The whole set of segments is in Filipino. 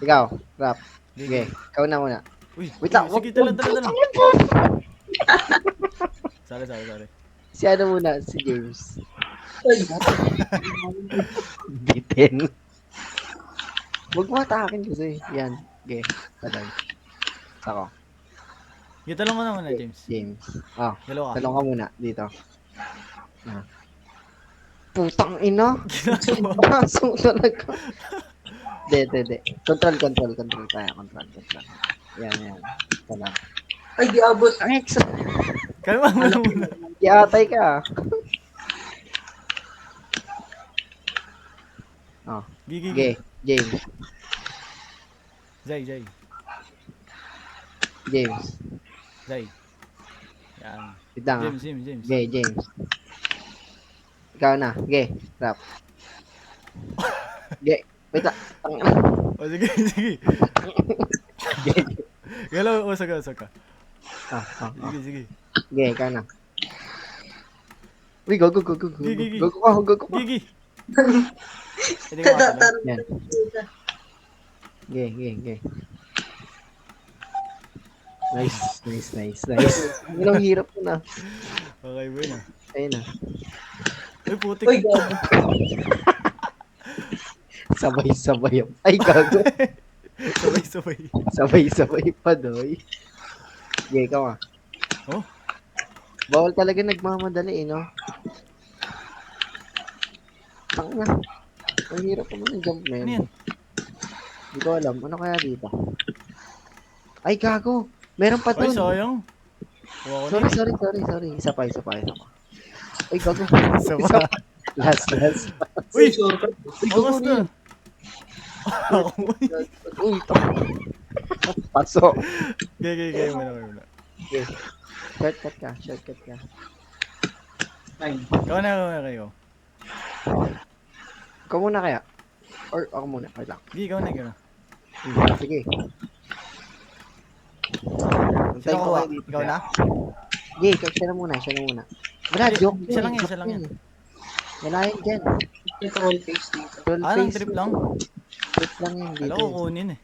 Ikaw, rap. Sige. Okay, ikaw na muna. Uy, Wait lang. sige, wag- dala. Sorry. Si ano muna, si James. Ay, Bitin. Huwag mo atakin kasi. Yan. Okay, talay. Ako, Sige, talong ko na muna, James. James. Oh, Dalawa ka. talong ka muna dito. Ah. Putang ina. Ginagawa. Pasok talaga. Hindi. Control tayo. Control. Yan. Tala. ay, di abot. Ang ex. Kalma mo na muna. Iatay ka. Oh, Gigi. okay, James. Zay. Yan. Wait lang, James. Okay, James. Ikaw na. Okay, rap. Okay, wait lang. Tangina. O, sige. Okay. Galaw, usag ka. Ah. Sige. Okay, ikaw na. Uy, go. Gigi. Go pa. Gigi. Hindi ko makatalo. Tatanong Yan. dito. Okay. Nice. Ang hirap ko na. Okay, bueno. Ayun na. Uy, putik. Uy, gago. Sabay. Ay, gago. Sabay. Sabay pa, doy. Okay, ikaw ah. Oh? Bawal talaga nagmamadali, no? Tangina. Ang hirap ko ng jump na Ano yun. yan? Hindi ko alam. Ano kaya dito? Ay, gago. Meron pa Ay, dun. sayang. Kuha ko na. Sorry. Isa pa. Ay, gago. Isa pa. Last. Uy, Shortcut. almost na. Uy, Paso. Okay, muna. Okay. Shortcut ka. Ay, Ikaw na kayo. Ikaw muna kaya? Or ako muna? Wait lang. Sige, ikaw na. Sige. Sino ko? kayo dito, Ikaw kaya. na? Sige, siya na muna. Wala, Hindi, joke. isa lang yan, joke isa lang yan. Wala yan dyan. control face dito. Troll Nang face. trip lang. Trip lang yan dito. Alam ko kunin eh.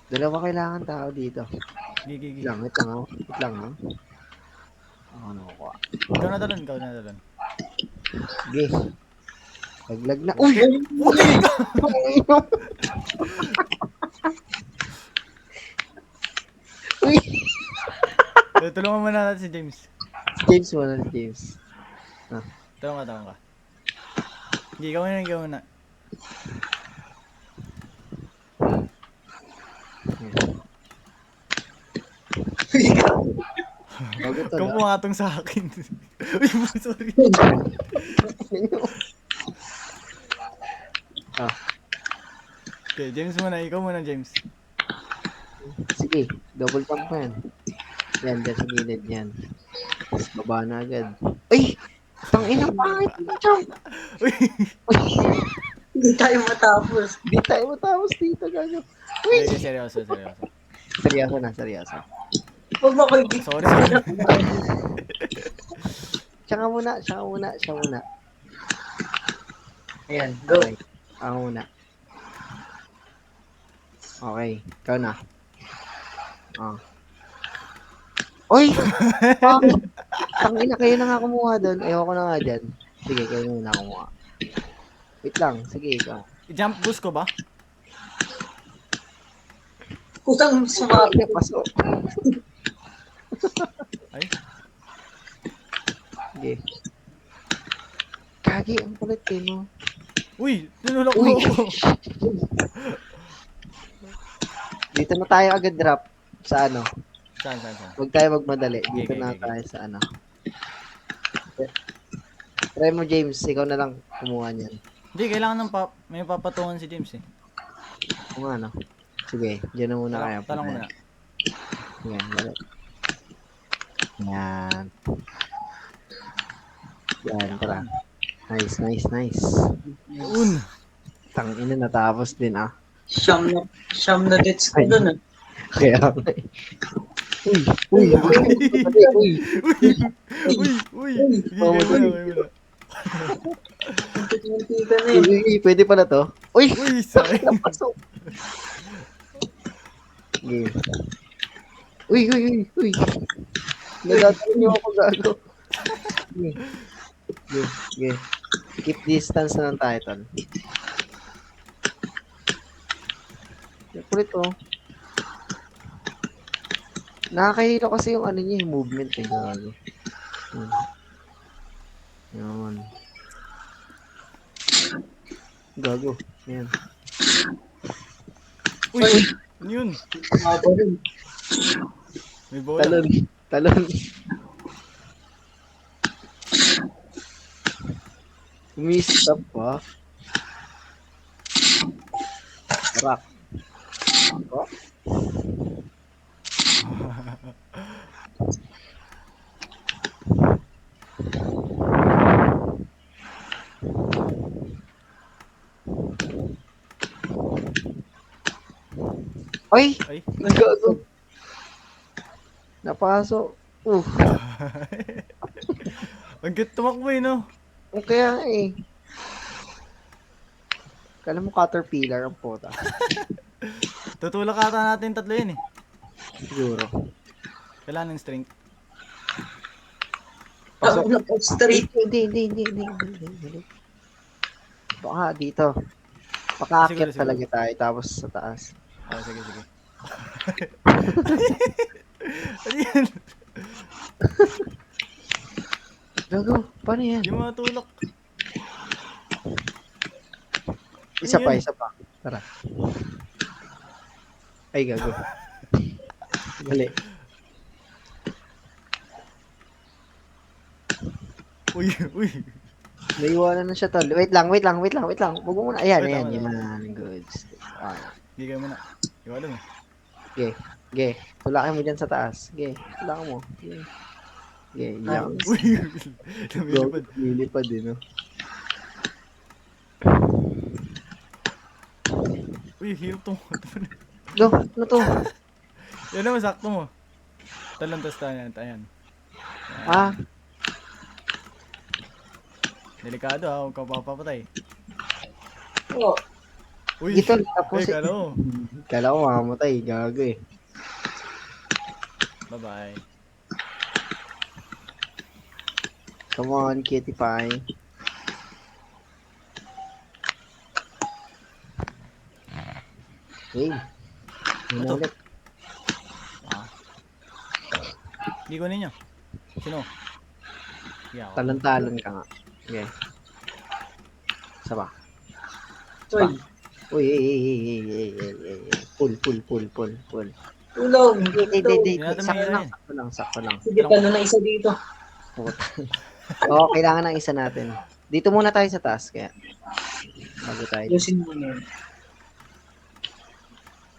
Dalawa kailangan tao dito. Gigi. Wait lang ha. Ako nakukuha. Ikaw na talon. Sige. Laglag na. Uy! Uy! Tulungan muna natin si James. James muna, James. Tulungan ka. Hindi, ikaw muna. Bago to, Kung no? pumatong sa akin. Uy, sorry. Okay, James muna. Ikaw muna, James. Sige, double pump mo yan. Yan, dyan sa gilid yan. Tapos baba na agad. Ay! Tangina, pangit mo, chong! Uy, Hindi tayo matapos. Di tayo matapos dito, gano'n. Uy! okay, seryoso. Seryoso. Huwag mo kayo Sorry. Siya muna. Ayan, go. Okay, ako muna. Okay, ikaw na. Oy! Tangina, kayo na nga kumuha doon. Ayoko na nga dyan. Sige, kayo na kumuha. Wait lang, sige, ikaw. I-jump boost ko ba? Kusang sumabi. Pasok. Ay, Sige. Kagi, ang kulit kayo, no? uy, tinulak Uy! mo ako. Dito na tayo agad drop sa ano. Saan? Huwag tayo magmadali. Dito Okay. na tayo sa ano. Try mo, James. Ikaw na lang kumuha niyan. Hindi, kailangan may papatungan si James eh. Kung ano. Sige, dyan na muna kayo. Talong muna. Yan, balik. Yan. Yan, tara. Nice. Yun. Tangina, natapos din ah. Siyam na gets ko dun. Kaya, uy. Uy. Sige, kayo muna. munti ka na Uy, eh. uy, uy, pwede pala to. Uy! Uy, sorry. Napasok. Game. Uy, uy, uy, uy. Nadadala niyo ako gago. Sige. Sige, sige. Keep distance na lang tayo, tol. Kulit, oh. Nakakahilo kasi yung ano niya, yung movement eh. Gago. Yan. Gago. Yan. Uy, ano yun? Mabo rin. May bola. Talon. Talon. Umi-stop pa. Rock. Oh. Ay! Ay. Gago. Napasok. Ang cute tumakbo eh, no? O kaya eh. Kala mo caterpillar ang puta. Tutulak ata natin tatlo yun eh. Siguro. Kailangan ng strength. Ang straight. Hindi. Baka dito. Pakaakyat Siguro. talaga tayo tapos sa taas. Oh, sige. Ano yan? Gago, paano yan? Yung mga tulak. Isa Ano yun? pa. Tara. Ay, gago. Mali. Uy. Naiwanan na siya tol. Wait lang. Huwag mo muna. Ayan. Wait. Yan. Good. Ah, Hindi kayo muna. Iwala mo. ge. Tulakin mo dyan sa taas. Ge. Tulakin mo. Ge. Yan. Uy. Gago, Lumilipad. lumilipad din, no? Uy, hirap tong. Go, ano to? Yan naman, sakto mo. Talon, tas tayan. Ah, Delikado ha, huwag ka papapatay. Oh, Uy, dito. Tapos eh, kala mo. Kala ko makamatay. Gago eh. Bye-bye. Come on, Kitty Pie. Hey. Ano Ito. ulit? Hindi ko ninyo. Sino? Yeah, ako. Talon-talon ka nga. Okay. Isa pa. Uy, Uy, Pull. tulong. Hindi. Hindi natin mahirain. Sakto lang. Sige, talo na isa dito. Puta. Oo, kailangan ng isa natin. Dito muna tayo sa taas, kaya. Bago tayo. Ayusin mo yun.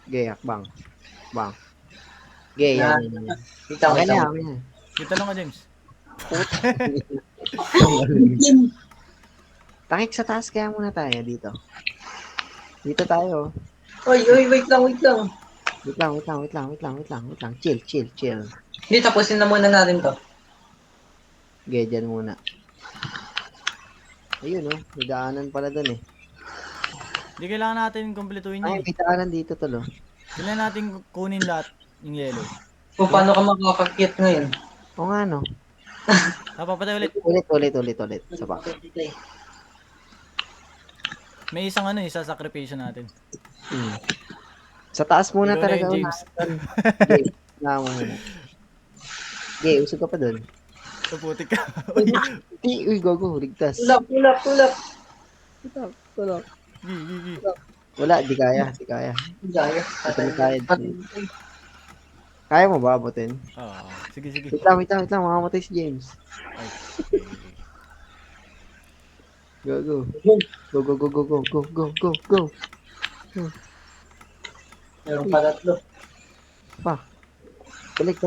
Gayak, bang. Gaya. Kita Okay mo. na. Kita lang ka, James. Takik sa taas, kaya muna tayo dito. Dito tayo. Uy, wait lang. Wait lang. Chill. Hindi, tapusin na muna natin to. Gaya dyan muna. Ayun, oh. May daanan pala dun eh. Hindi kailangan natin kumpletuhin Ay, yun. may daanan dito tol, oh. Kailangan natin kunin lahat yung yellow. Kung paano ka makakakit ngayon. Oo nga, no. Papatay ulit. Ulit. Isa pa. May isang isa-sacrifice natin. Sa taas muna Ikaw na talaga. yun, James. Gay. Nga mo muna. Gay, usog ka pa dun. Taputik ka. Uy, gogo. Ligtas. Tulak. Tulak. Gi. Wala, di kaya. Gaya. Ito na tayo. Kaya mo ba abutin? Oo. Sige. Wait lang. Makamatay si James. Ay. Go. Meron pa tatlo. Pa. Balik.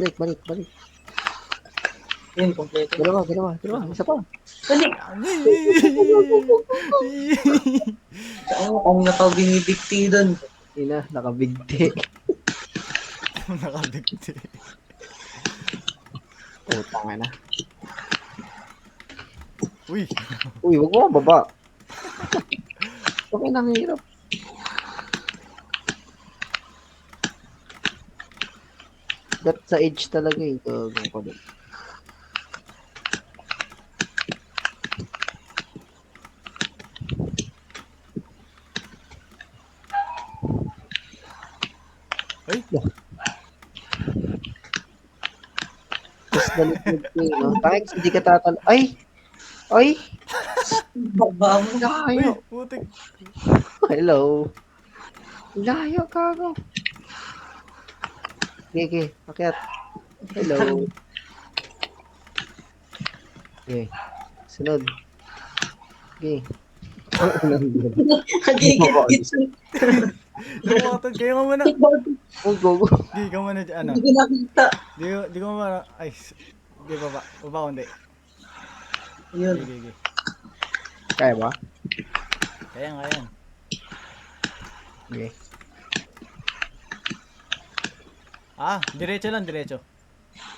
Yun, kompleto. Dalawa. Isa pa. Dali. Ang nakabinibigti doon. Ina, nakabigti. Nakabigti. Putang na. Uy. Uy, wag mo baba. Okay, nanghirap. Dat sa edge talaga eh. Gagawin ko din. Ay, Tapos dalit-dalit ko eh, no? Tangik, hindi ka tatal... Ay! Ay! Baba mo. uy, Layo! putik. Hello! Layo, kago! Okay, akyat. Hello! Okay. Sunod. Okay. Nagigit-git. Lumakatod, kayo nga muna. Oh, go, go. Di, ikaw muna, ano. Hindi ko nakita. Di ko muna, ay, di, baba. Baba, hindi. Yun. Gigi. Kaya ba? Kaya. Okay. Diretso lang, diretso.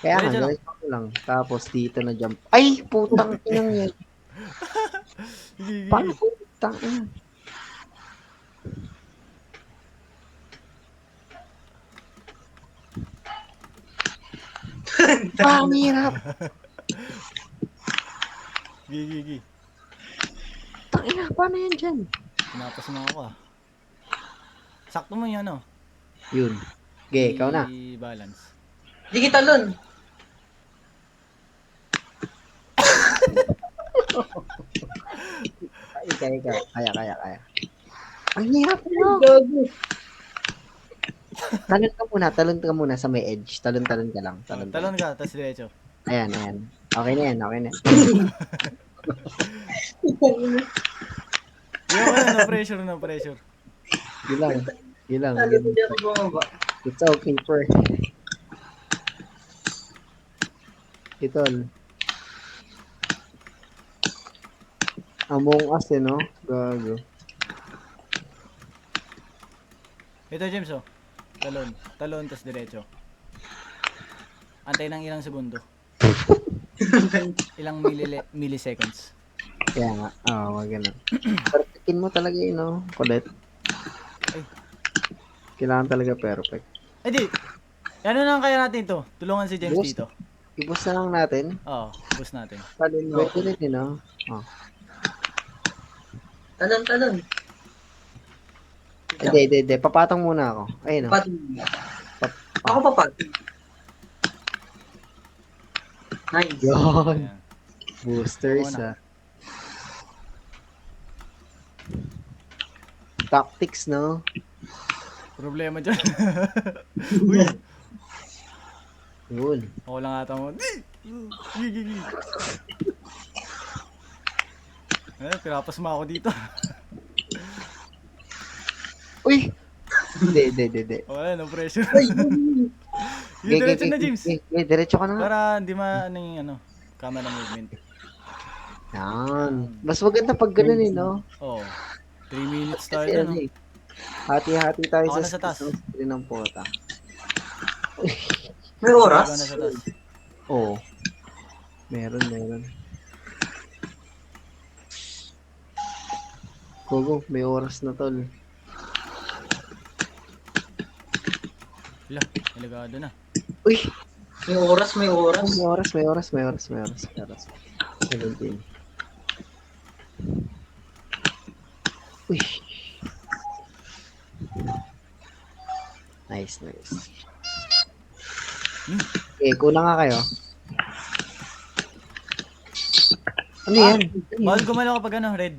Kaya nga, Diretso lang. ganito ko lang. Tapos dito na jump. Ay! Putang inang yan. Gigi. Paano putang inang? Pangirap! Gigi. Tangina, paano yan dyan? Pinapas mo ako Sakto mo yun, ano? Yun. Okay, ikaw na. I-balance. Di kita lun. Ikaw. Kaya. Ang hirap no. Gago. Talon ka muna sa may edge. Talon ka lang. Talon ka, tapos diretso. Ayan. Okay na yan. No pressure. Yun lang. Lalo hindi ako bumaba. It's okay, per. Itol. Among Us, no? Gago. Ito, James, oh. Talon, tapos diretso. Antay ng ilang segundo. Ilang milliseconds. Kaya nga. Wag ganun. Perfectin mo talaga yun, no? Colette. Ay. Kailangan talaga perfect. Ay, di. Ano na kaya natin to? Tulungan si James Boost. dito. Ibus na lang natin. Oo, boost natin. Pwede rin, no? Talon. Hindi. Papatong muna ako. Ayun, no? Patong. Ako pa patong. Nice. Yun. Ayan. Boosters, Ako na. Tactics, no? Problema dyan. Uy, Yun. ako lang ata mo. Gigi. Pinapas mo ako dito. Uy! Hindi. Wala, no pressure. Ay, Yung diretso na, James. Diretso ka na nga. Para hindi ano yung camera movement. Yan. Mas maganda pag ganun eh, no? Oo. 3 minutes tayo Kasi na, ano no? eh. Hati-hati tayo Ako sa na sa taas. screen ng pota. may Ikaw oras? na sa taas. Oo. Meron. Gogo, may oras na tol. Wala, delikado na. Uy! May oras. May oras. 17. Uy! Nice. Okay, kulang nga kayo. Ano yan? Bawal gumalaw kapag red.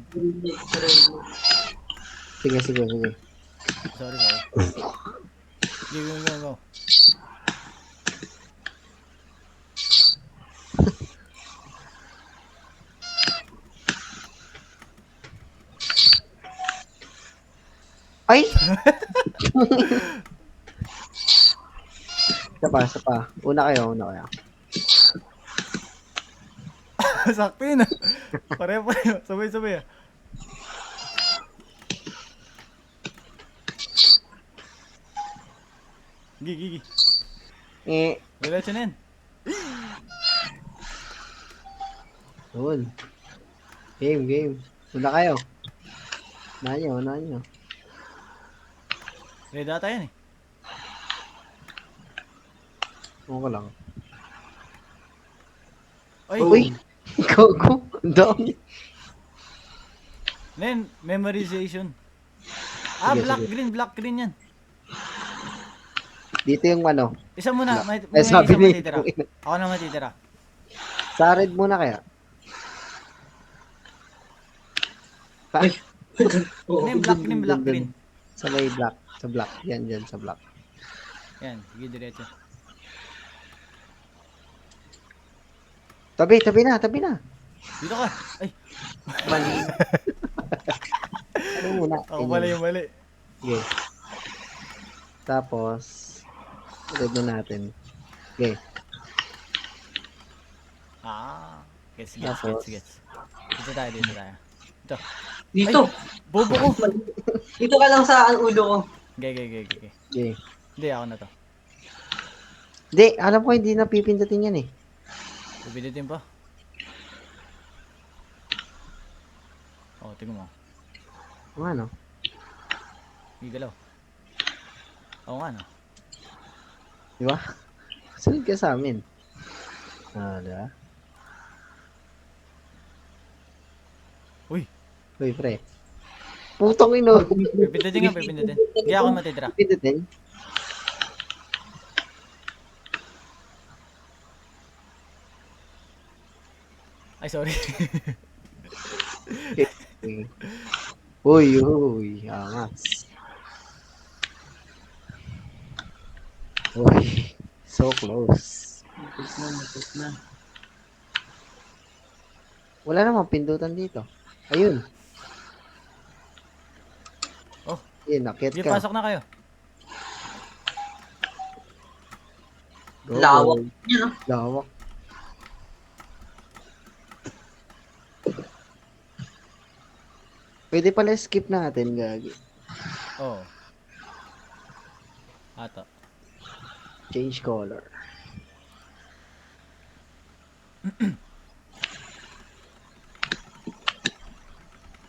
Sige. Sorry. Go. Ay! Isa pa. Una kayo. Sakto yun, ah. Pareho. Sabay. Gigi. Diretso na yan. Yun. Game. Una kayo. Unahan nyo. Red ata yan eh. Ako lang. Ay, Oh. Uy! Gogo! Ang dami. Nen, memorization. Ah, Sige, black green yan. Dito yung ano. Isa muna, may Sabi isa ni matitira. Ako na matitira. Sa red muna kaya. Ay. Oo. Nen, black green. Sa may black. Sa black. Yan, dyan sa black. Yan, sige diretso. Tabi na. Dito ka. Ay, Mali. Ano muna? ako pala yung mali. Okay. Tapos, red na natin. Okay. Ah, gets. Tapos? Dito tayo. Ito. Dito. Bobo ko. Dito ka lang sa ulo ko. Okay. Okay. Hindi, ako na to. Hindi, alam ko hindi napipindutin yan eh. Pipindutin pa. Oh, tingnan mo. Ang ano? Gigalaw. Oo nga, no? Di ba? Sunod ka sa amin. Di ba? Uy, Uy, pre. Putong ino. pipindutin nga. Hindi ako matitira. Pindutin? Ay, sorry. Uy, angas. Uy, so close. Mapos na. Wala namang pindutan dito. Ayun. Oh. Ayun, nakit Sige, ka. pasok na kayo. Go, Lawak. go. Yan, ah. Lawak. Pwede pala skip natin, gagi. Oo. Ato. Change color.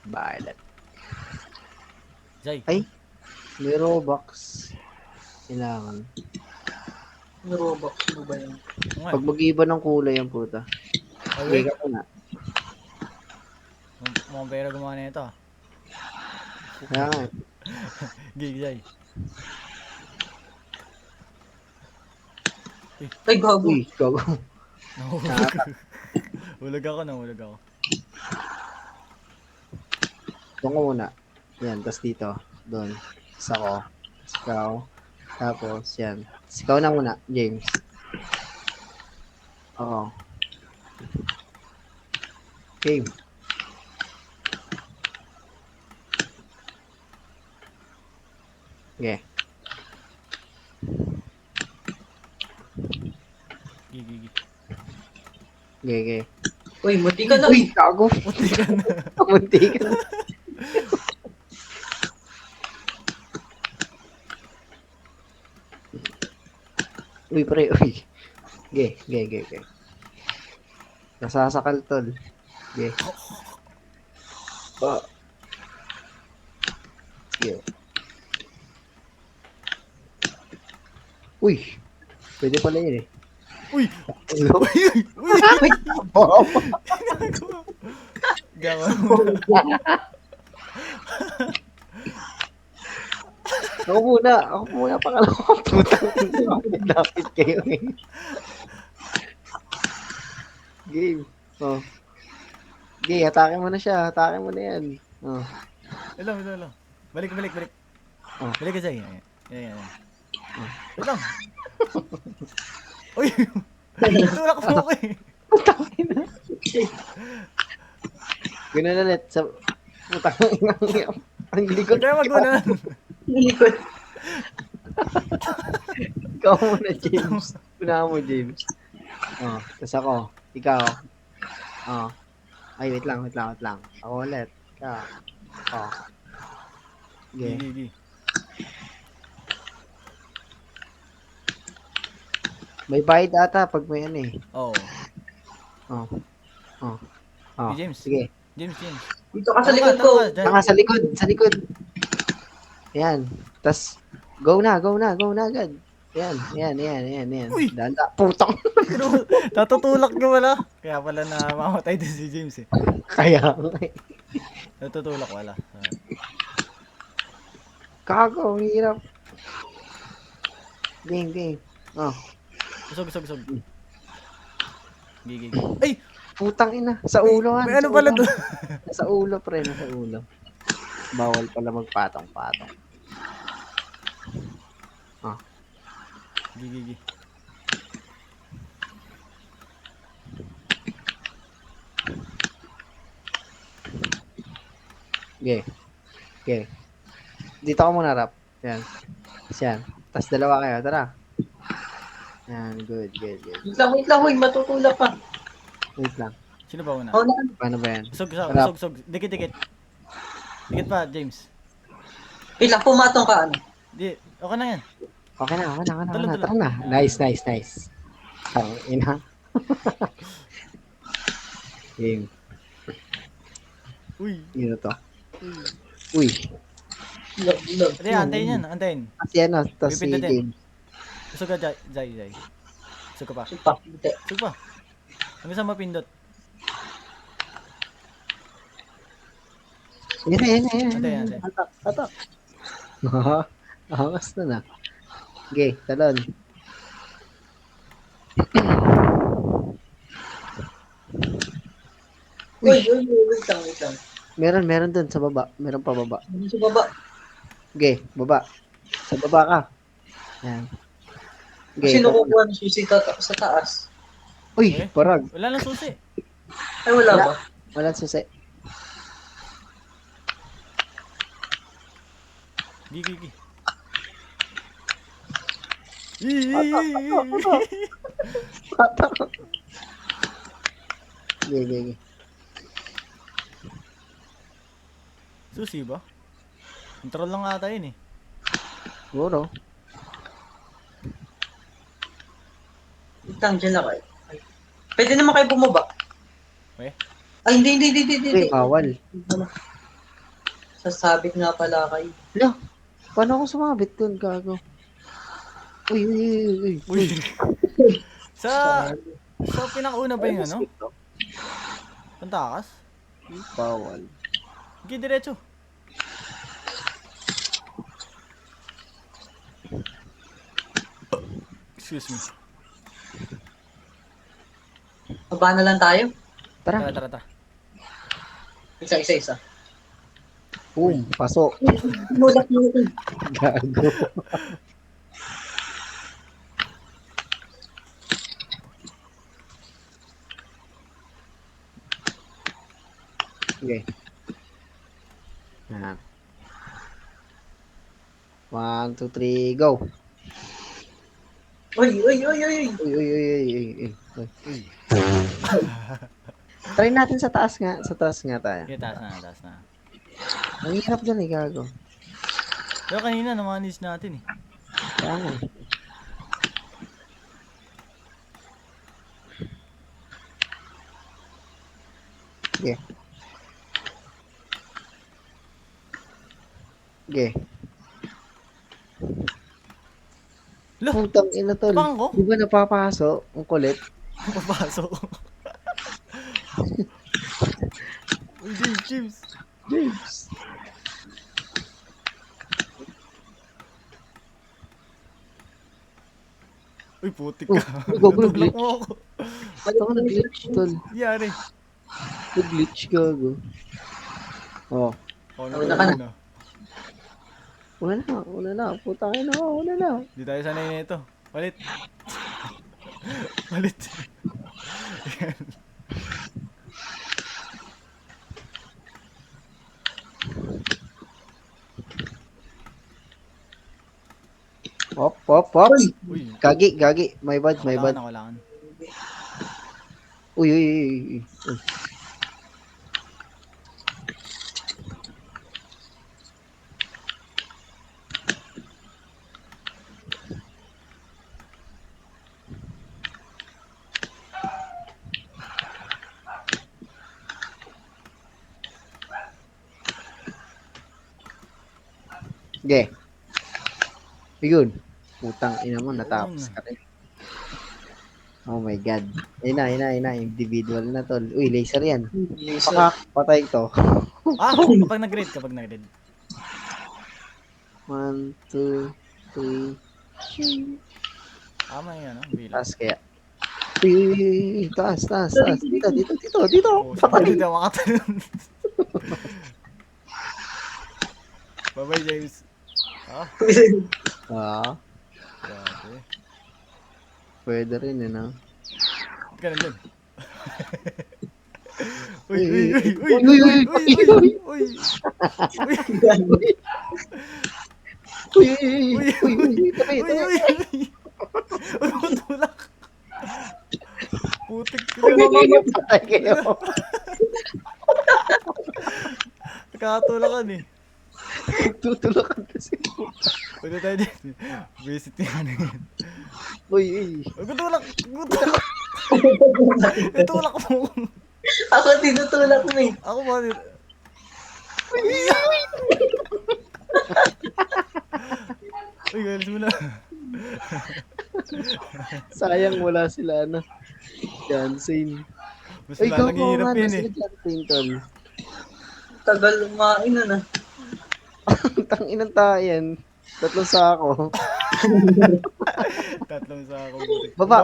Violet. Jay. Ay, may Robux. Kailangan. Yung Robux mo ba yun? Oo nga. Pag mag-iba ng kulay ang puta. Ay, Okay ka na. Mukhang pera gumawa na ito. Kaya nga. Gig, Jay. Ay, gago. Uy, gago. Nahulog ako. Doon ko muna. Yan, tas dito. Doon. Isa ko. Ikaw. Tapos, yan. Ikaw na muna, James. Oo. Okay. Okay. Gig. Okay. Uy, muti ka na. Uy, gago. Puti ka na. Munti ka na. Uy, pre, uy. Okay. Nasasakal, tol. Okay. Oh. Sige. Uy, pwede pala yun eh. Uy! Hello? Uy! Oh. Gawa. Ako muna pangalawa. Putang ina, lapit kayo eh. Game. Oh. Okay, atake mo na siya. Atake mo na yan. Oh. Hello. Balik. Oh. Balik ka, Jay. Yan. Wait lang. Uy! Tulak mo ako eh. Ganun ulit. Sa putang ina. Ang likod. Kaya magmuna. Nilikod. Ikaw muna, James. Unahan mo, James. Oh, tapos ako. Ikaw. Oh. Ay, wait lang. Ako ulit. Ikaw. Oh. Okay. Gigi. May bayad ata pag may ano eh. Oo. Oh. Hey, James. Sige. James. Dito ka sa Tara likod ka, ko. tara ka, dyan. Saka sa likod, sa likod. Ayan. Tas, go na agad. Ayan. Uy! Danda, putang. Natutulak ka wala. Kaya pala na mamatay din si James eh. Kaya nga eh. Natutulak wala. Kago, ang hirap. Game. Oh, Usog. Gigi. Ay! putang ina. Sa Uy! ulo May nga, ano sa pala ulo. doon? Nasa ulo, pre, nasa ulo. Bawal pala magpatong-patong. Ah, Gigi. okay. Dito ka muna, Rap. Yan. Yan. Tas dalawa kayo, tara. Yan, good. Wait lang, hoy, matutulak ka. Wait lang. Sino ba una? Ako na. Paano ba yan? Rap. Usog. Dikit. Dikit pa, James. Wait lang, pumatong ka, ano. Di, okay na yan. Okay na. Tulo. Tara na. Nice. Ang ina. Game. Uy. Yun to. Uy. Love. Hindi, antayin. Kasi ano, to si Pipindutin. James. Usog ka, Jai. Usog ka pa. Supak, hindi. Usog pa. Hanggang sa mapindot. Yan. Antayin. Atak. Angas na. Okay, talon. Wait lang. Meron dun sa baba. Meron pa baba. Ano sa baba? Okay, baba. Sa baba ka. Yan. Okay, Sino talon. kukuha ng susi sa taas? Uy, Eh? parag. Wala nang susi. Ay, wala ba? Walang susi. Gigi. Atak. Okay. Susi ba? Control lang ata yun eh. Siguro. Wait lang, dyan lang kayo. Ay. Pwede naman kayo bumaba. Eh? Ay, hindi. Uy, bawal. Sasabit nga pala kayo. Hala, paano ako sumabit dun, gago? Uy. Uy. sa pinakauna ba yung ano? Pantakas? Bawal. Sige, diretso. Excuse me. Baba na lang tayo. Tara. Tara. Isa. Boom, pasok. Mulak mo. Gago. Okay. Yan. 1, 2, 3, go. Uy. Uy. Try natin sa taas nga. Sa taas nga tayo. Sige, taas na. Ang hirap dyan eh, gago. Pero kanina, namanis natin eh. Kaya nga. Okay. Lo, Putang ina tol. tapangan ko? Di ba napapaso? Ang kulit. Papasok. Uy, James. James. Uy, putik ka. Uy, gago, Natulak nag-glitch. mo ako. Ba't ako nag-glitch tol? Yari. Nag-glitch gago. Oh. Una ka na. Una na. Putang ina, una na. Di tayo sanay na ito. Palit. Palit. Yan. Hop. Uy, Gagi. My bad. nakulangan. Uy. Ge. Yun. Putang ina mo, natapos ka rin. Oh my God. Ayun na. Individual na, tol. Uy, laser yan. Patay to. Kapag nag-grade. 1, 2, 3. Tama yun, ano? Bilang. Taas kaya. Uy, taas. Dito. Oh, sabi hindi ako makatalon. Bye-bye, James. Grabe. Pwede rin yun, ha? Ganun din. Uy. Tabi. Uy, matulak. Putik ka. Patay kayo. Nakakatulakan eh. Tutulakan kasi. Pwede tayo din. Visit nga na yun. Uy. Gutulak. Itulak mo. Ako tinutulak mo eh. Ako ba? Uy, galis mo na. Sayang wala sila, ano. Johnson. Mas Uy, wala naghihirap nga, yun eh. sila Johnson, tol. Tagal lumain na na. Tanginang tayo yan. 3 sako. Tatlong sa ako. Baba.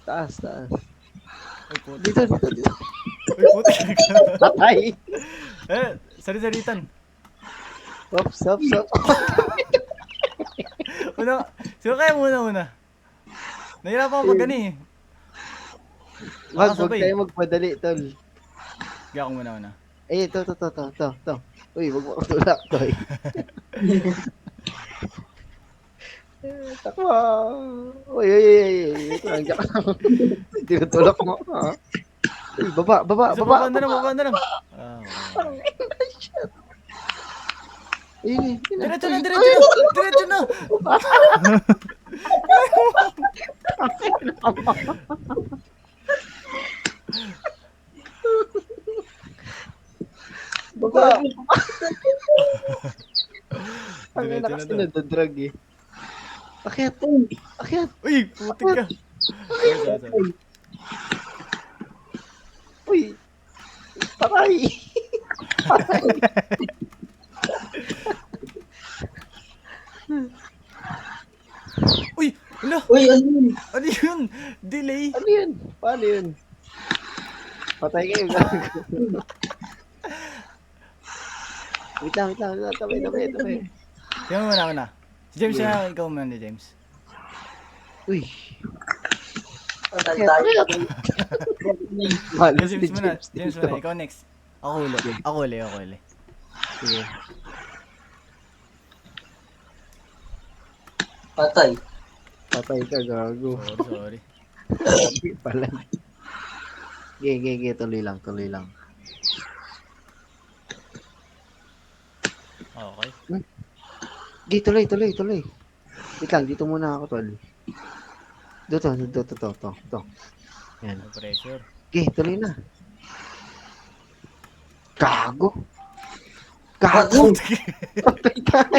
Taas. Uy, putik. Dito. Uy, putik ka. Patay. Sari-saritan. Stop. Una, sino kaya muna? Nahirapan ako pag gani eh. Wag Nakasabay. kayo magpadali, tol. Gaya ko muna. Eh, to. Uy, wag mo tulak, toy. Takwa. Uy. Ito lang, diyan ka lang. Tinutulak mo, ha? Uy, baba. Baba na lang. Diretso na. Baba. Ang Diretso ina na kasi daw. nadadrag eh. Akyat. Uy, putik ka. Sorry. Uy. Patay. Uy, wala. Uy, ano yun? Ano yun? Delay. Ano yun? Paano yun? Patay kayo. Wait lang. Tabi. Sino muna? Si James na, ikaw muna, James. Uy. Tagal tayo. Malas James ni muna, James. ikaw next. Ako huli. Sige. Patay. Patay ka, gago. Sorry. Sabi pala. Ge, tuloy lang. Okay. Ge, tuloy. Wait lang, dito muna ako, tol. Dito. Yan. No pressure. Ge, tuloy na. Gago. Patay tayo.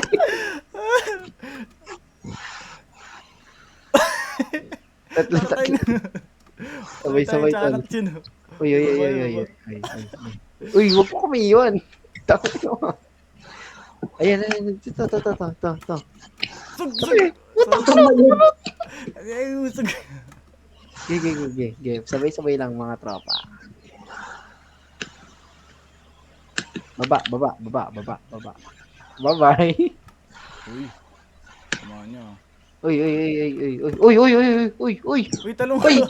Tatlo. Sabay, tol. Uy. Uy, wag mo kumiyon. Takot mo. Ayan. Ito. Sug. Ay, usog. Ge. Sabay lang mga tropa. Baba. Bye-bye. Uy. Samahan niyo. Uy. Uy, talong. Uy,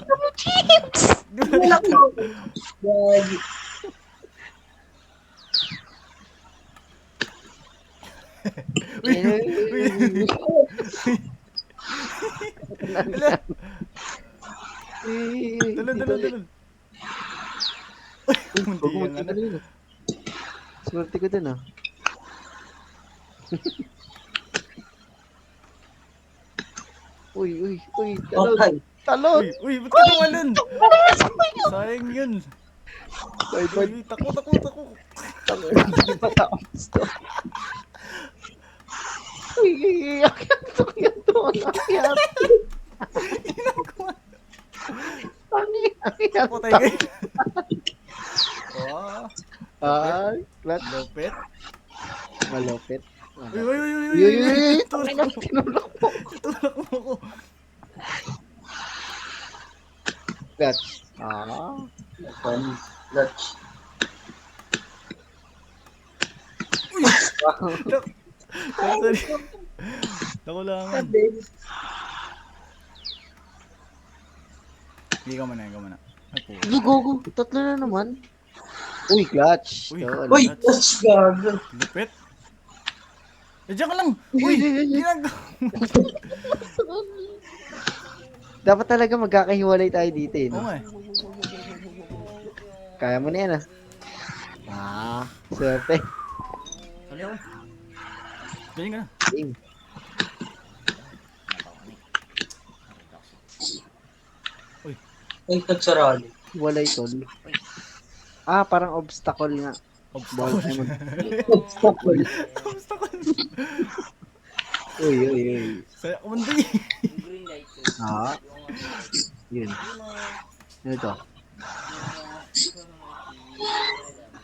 Wala ko. Gagi. Uy. Hala. Talon. Uy, munti yan ano. Swerte ko dun, ah. Uy. Patay. Talon. Uy, ba't ka tumalon? Sayang yun. Bye. Uy, tako. Hindi matapos to. Uy, akyat to. Akyat. Akyat. Patay kayo. Wow. Ay, clutch. Lupit. Malupit. Uy, uy, uy, uy, Uy, uy, uy, uy. Tulak mo. Tinulak mo. Tulak mo ko. Clutch. Clutch. Sorry. Nakulangan. Hindi ka muna. Ay, po. Go. Tatlo na naman. Uy, clutch. Uy. Yun. Uy, clutch gago. Lupit. Diyan ka lang. Uy, ginagawa. Dapat talaga magkakahiwalay tayo dito eh. Oo No? nga eh. Kaya mo na yan swerte. Galing ka na. Game. Ay, tagsarali. Hiwalay tol. Parang obstacle nga. Bawal Obstacle. tayo mag... Obstacle. Obstacle. Uy. Saya ko mandi. Yun. Ano to?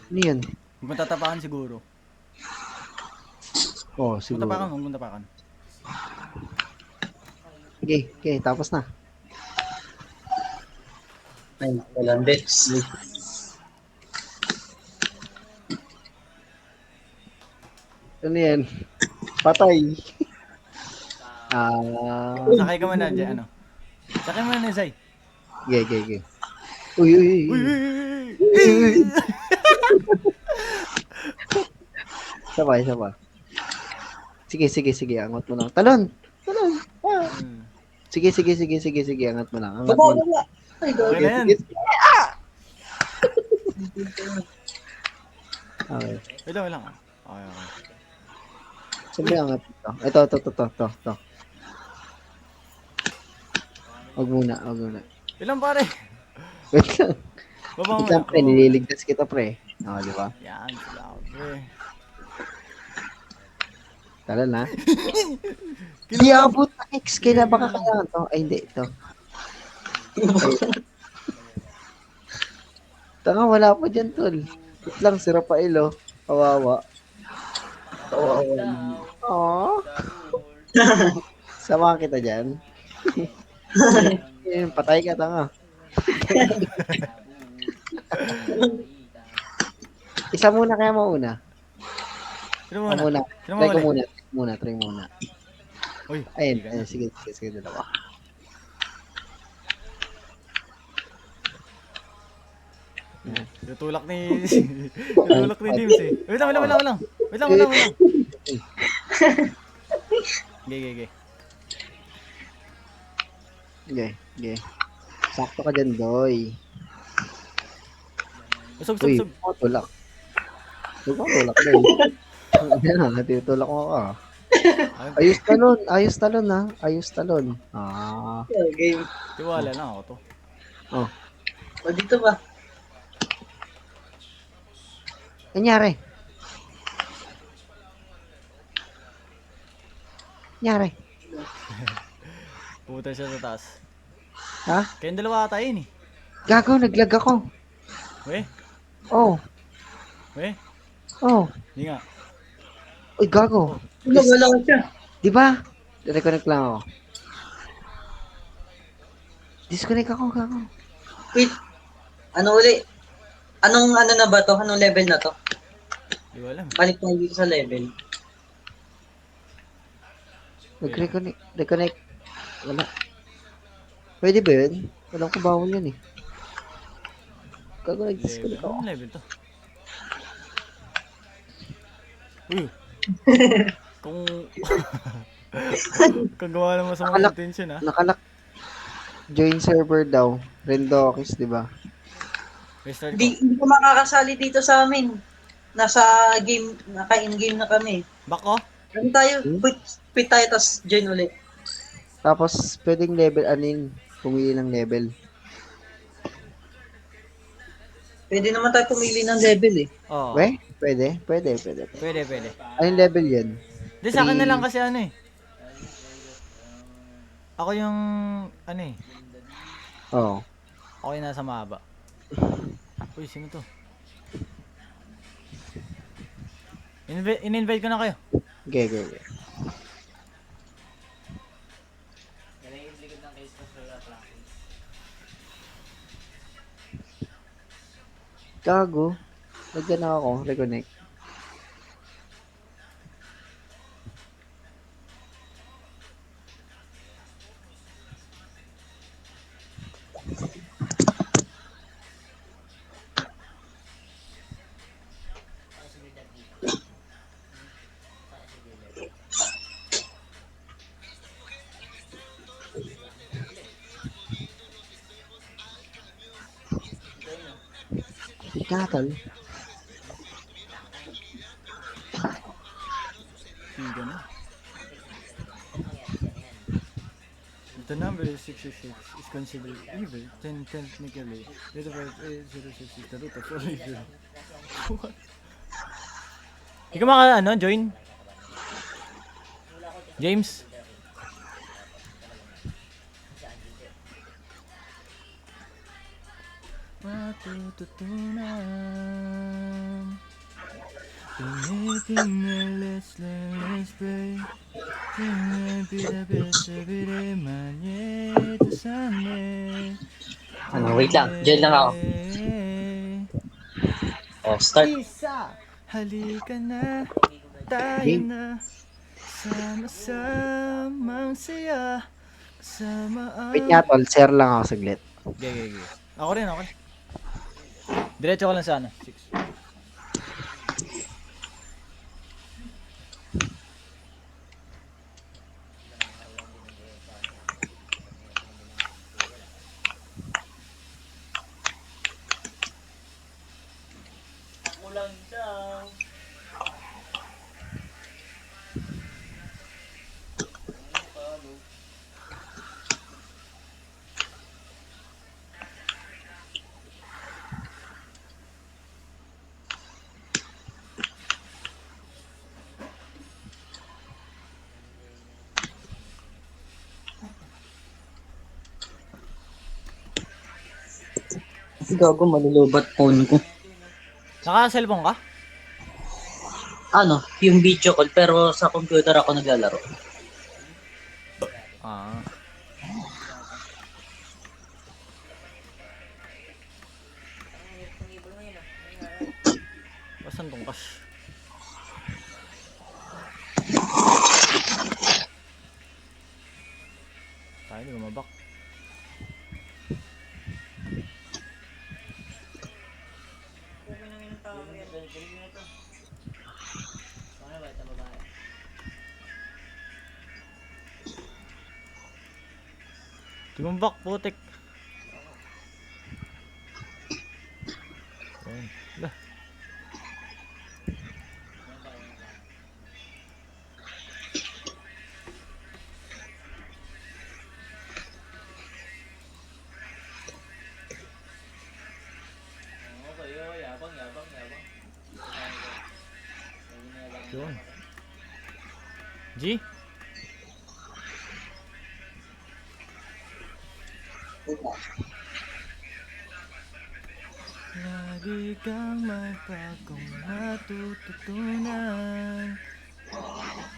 Ano yun? Huwag mo tatapakan siguro. Oh, siguro. Huwag mo tapakan. Okay, tapos na. Ay, walang bets. Ano yan? Patay. Sakay ka muna dyan, ano? Sakay mo na, Zay. Okay. Uy. Sabay. Sige, angat mo lang. Talon. Sige, angat mo lang. Wala. Ay, gago. Okay na yan. Okay. Wait lang. Okay. Sabi angat ito. Ito. Wag muna. Ilang pare? Wait lang. Baba mo Wait lang, pre. Nililigtas kita, pre. Di ba? Yan, salamat pre. Tala na. Di abot na X. Kailan baka kailangan to? Ay, hindi. Ito. Tanga, wala pa dyan, tol. Wait lang, si Rafael, Kawawa. Aww. Sama kita dyan. Patay ka, tanga. Isa muna kaya mauna? Sino muna? Muna. Sino Try ko muna? Try muna. Uy, Ayun, sige, dalawa. tutulak ni James eh. Wait lang. Okay. Okay. Sakto ka dyan, Doy. Usog. Tulak. Tulak, Doy. Yan, natutulak mo ka. Ayos talon. Game. Tiwala na ako to. O, dito ba? Nangyari. Pumunta siya sa taas. Ha? Kayong dalawa ata yun eh. Gago, naglag ako. Weh? Oh. Hindi nga. Uy, gago. Wala ko siya. Di ba? Reconnect lang ako. Disconnect ako, gago. Wait. Ano uli? Anong ano na ba to? Anong level na to? Di ko alam. Balik tayo dito sa level. Reconnect. Wala. Pwede ba yun? Walang kubawal yun eh. Gago, nag-disconnect ako. Anong level to? Uy. Kung gawa naman sa mga attention Nakalak. Join server daw. Rendokis, di ba? Restart ko. Hindi ko makakasali dito sa amin. Nasa game, naka-in-game na kami. Back ko? Ano tayo? Quit tayo, tapos join ulit. Tapos, pwedeng level anin. Pumili ng level. Pwede naman tayo pumili ng level eh. Oo. We? Pwede? Pwede. Pwede, pwede. Anong level yun? Di sa akin na lang 3. kasi ano eh. Ako yung, ano eh. Oo. Ako yung nasa mahaba. Uy, sino to? In-invite ko na kayo. Okay. Gago. Lagyan na ako. Reconnect. Cattle. Siga na. The number is 666 is considered evil, then technically, the number is 066 is the root of all evil. What? Ikaw ano, join? James? Matututunan Pinitin na let's pray Pinapirapirapire Manye to Sunday Wait lang. Diyan lang ako. Oh, start. Isa! Halika na, tayo Game. na sama-samang saya Kasama ang... Wait nga tol, share lang ako saglit. Okay. Ako rin. Diretso ko lang sa ano, 6. Gago, malulubat phone ko. Naka-cellphone ka? Ano, yung video call, pero sa computer ako naglalaro. Ah. Pasan tong cash? Tayo, di gumabak. Tumambak, putik. Ayun. Lah. Yun. G? Lagi kang may bagong matututunan.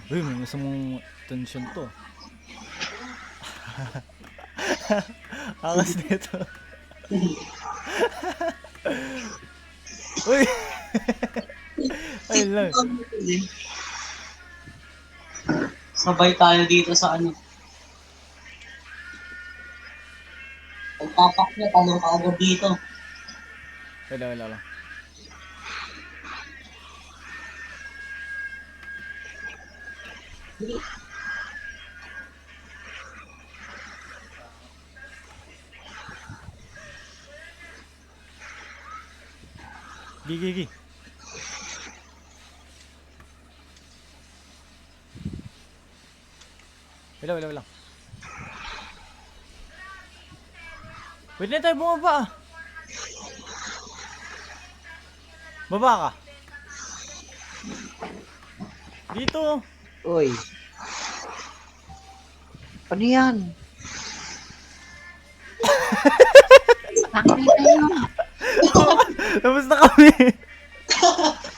Uy, may masamang tension to. Angas nito. Uy! Ayun lang. Sabay tayo dito sa ano. Pagpapak niya, talong ka agad dito. Wala lang. Gigi. Wala. Pwede na tayo bumaba ah. Baba ka. Dito. Uy. Ano yan? Tangin na yun. Tapos na kami.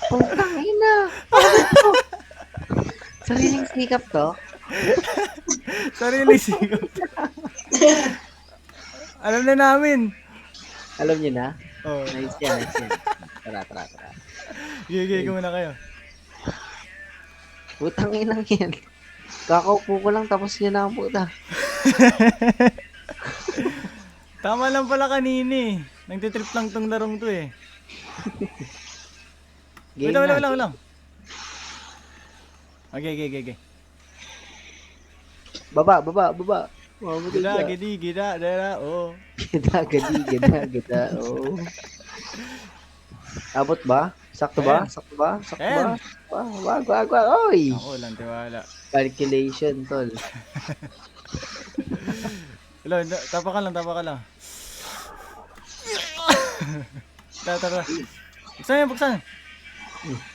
Putang ina. Sariling sikap to. Sarili sigot. Alam na namin. Alam niyo na? Oh. Nice yan, nice yan. Tara. Gigay ko muna kayo. Putang inang yan. Kakaupo ko lang tapos yun na ang puta. Tama lang pala kanini. Nagtitrip lang tong larong to eh. Game Wait na. lang. Okay. Baba. Gida, dera, oh. Gida. Oh. Abot ba? Sakto ba? Ayan. Wag. Oy! Ako lang, tiwala. Calculation, tol. Hello, tapa ka lang. Tara.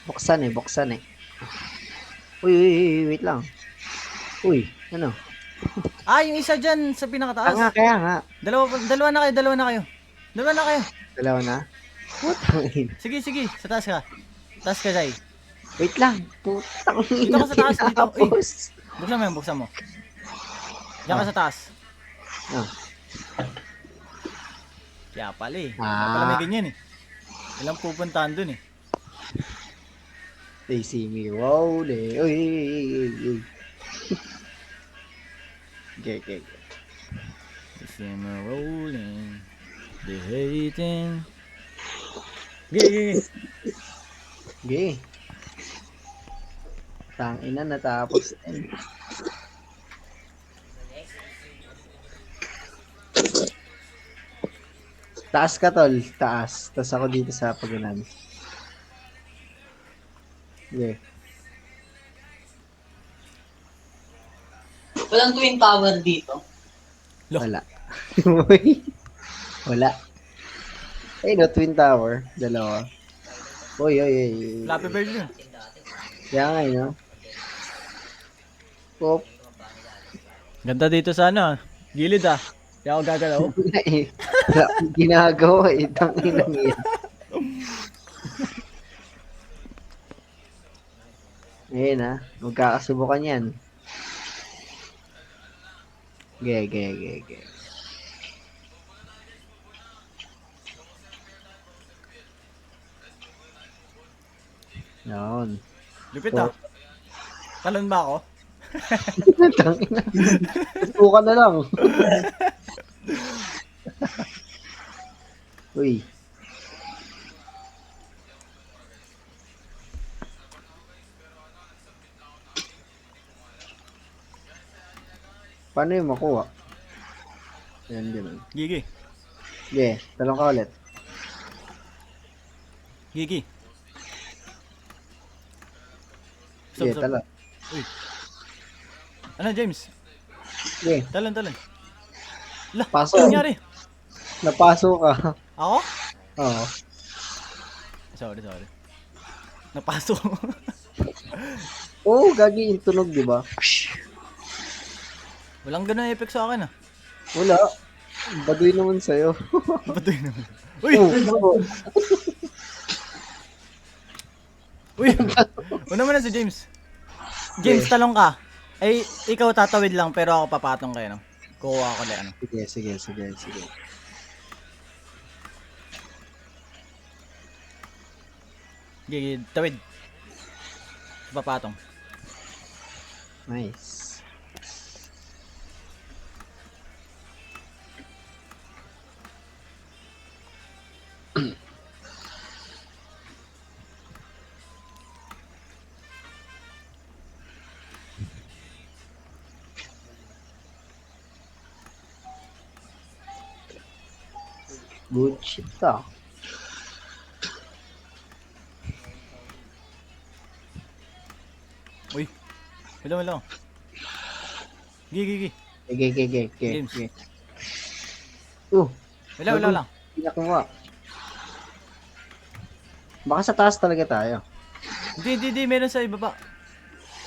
Buksan. Buksan eh. Uy, wait lang. Uy, ano? Yung isa dyan sa pinakataas. Kaya nga. Dalawa na kayo. Dalawa na? Putang ina. Sige, sa taas ka. Taas ka, Jai. Wait lang. Putang Dito ina. ka sa taas, dito. Uy. Tinapos. Buksan mo. Diyan ka sa taas. Ah. Kaya pala eh. Ah. Kaya pala may ganyan eh. Ilang pupuntahan dun eh. They see me rolling. Uy. Okay. The summer rolling. The hating. Okay. Okay. Tangina, natapos din. Taas ka, tol. Taas. Tapos ako dito sa pagganan. Okay. Walang twin tower dito. Wala. Wala. Ay, no, Twin Tower. Dalawa. Uy. Flappy Bird yun. Kaya nga, no? Pop. Ganda dito sa ano. Gilid ah. Kaya ako gagalaw. Wala akong ginagawa eh. Tanginang yan. Ayan ah. Magkakasubukan yan. Ge. Yun. Lupit ah. Talon ba ako? Tangina. Suka na lang. Uy. Paano yung makuha? Yan din. Gigi. Talong ka ulit. Gigi. Sige, Stop. talong. Uy. Ano, James? Sige, Talon. Lah, Pasok. ano nangyari? napasok ka. Ako? Oo. Sorry. Napasok. Oo, gagi yung tunog, di ba? Walang ganun effect sa akin ah. Wala. Baduy naman sa'yo. Patuloy naman. Uy! Oo. Uy! Una mo na si James. James, Okay. talong ka. Ay, ikaw tatawid lang pero ako papatong kayo, no? Kukuha ako lang, ano? Sige. Gigi, tawid. Papatong. Nice. Good shit ah. Uy! Wala. Gigi. Okay. Games. Wala lang. Hindi nakuha. Baka sa taas talaga tayo. Hindi, meron sa ibaba.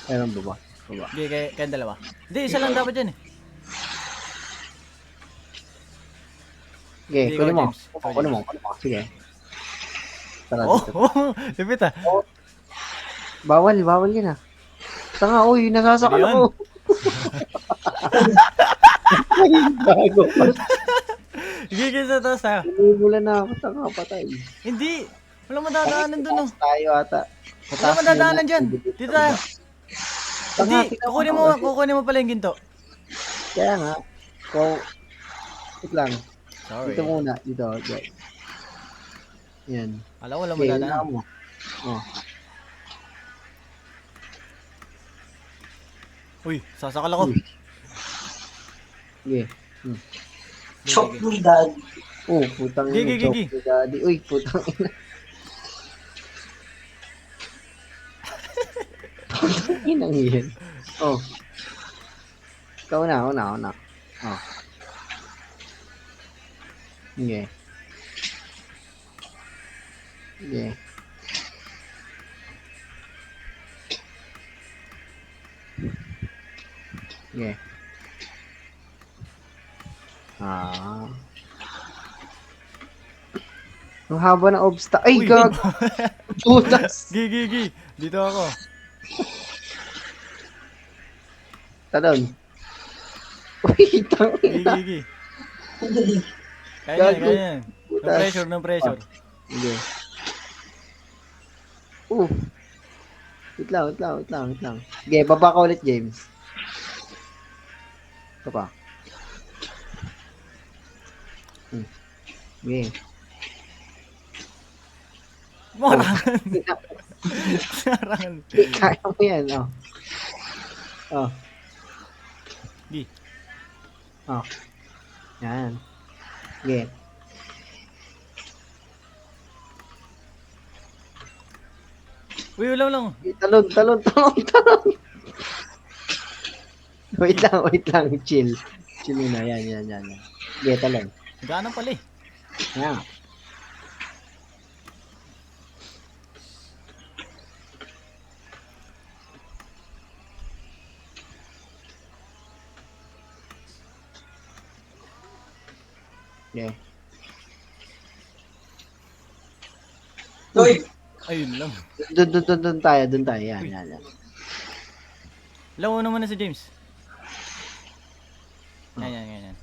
Meron ba? Baba. Sige, kaya dalawa. Hindi, isa lang dapat yan eh. Sige, Sige, kunin ikaw, mo. James. Ikaw, Kunin mo. James. Kunin mo. Sige. Tara Oh, dito. lupit ah. Bawal yun ah. Tanga, uy, nasasakal Pwede yun. ako. Ay, bago pa. Sige, sa taas tayo. Umumula na ako, tanga, patay. Hindi. Walang madadaanan dun oh. Taas tayo ata. Sa Walang taas madadaanan muna. dyan. Dito tayo. Hindi, Tanga, tingnan kukunin mo pala yung ginto. Kaya nga. Wait lang. Sorry. Dito muna. Dito. Yan. Alam ko, walang Okay, madadaanan. unahan mo. Oh. Uy, sasakal ako. Uy. Sige. Chok Sige. me, dad. Oh, putang ina. Gigi. Choke ni daddy. Uy, putang ina. Putang ina yan. Oh. Ikaw na. Oh. Sige. Sige. Sige. Ang haba ng obstacle. Ay, Uy, gag! Putas! Gigi. Dito ako. Talon. Uy, tangina. Gigi. Dali. Kaya Gago. yan. Putas. No pressure. Sige. Wait lang. Sige, baba ka ulit, James. Ito pa. Sige. Marangan. Marangan. Kaya mo yan, oh. Oh. Di. Oh. Yan. Sige. Uy, ulang. Talon. Wait lang. Chill muna. Yan. Sige, talon. Gana pala eh. Yan. Sige. Uy, Ayun lang. Doon tayo. Yan. Lawa naman na si James. Yan.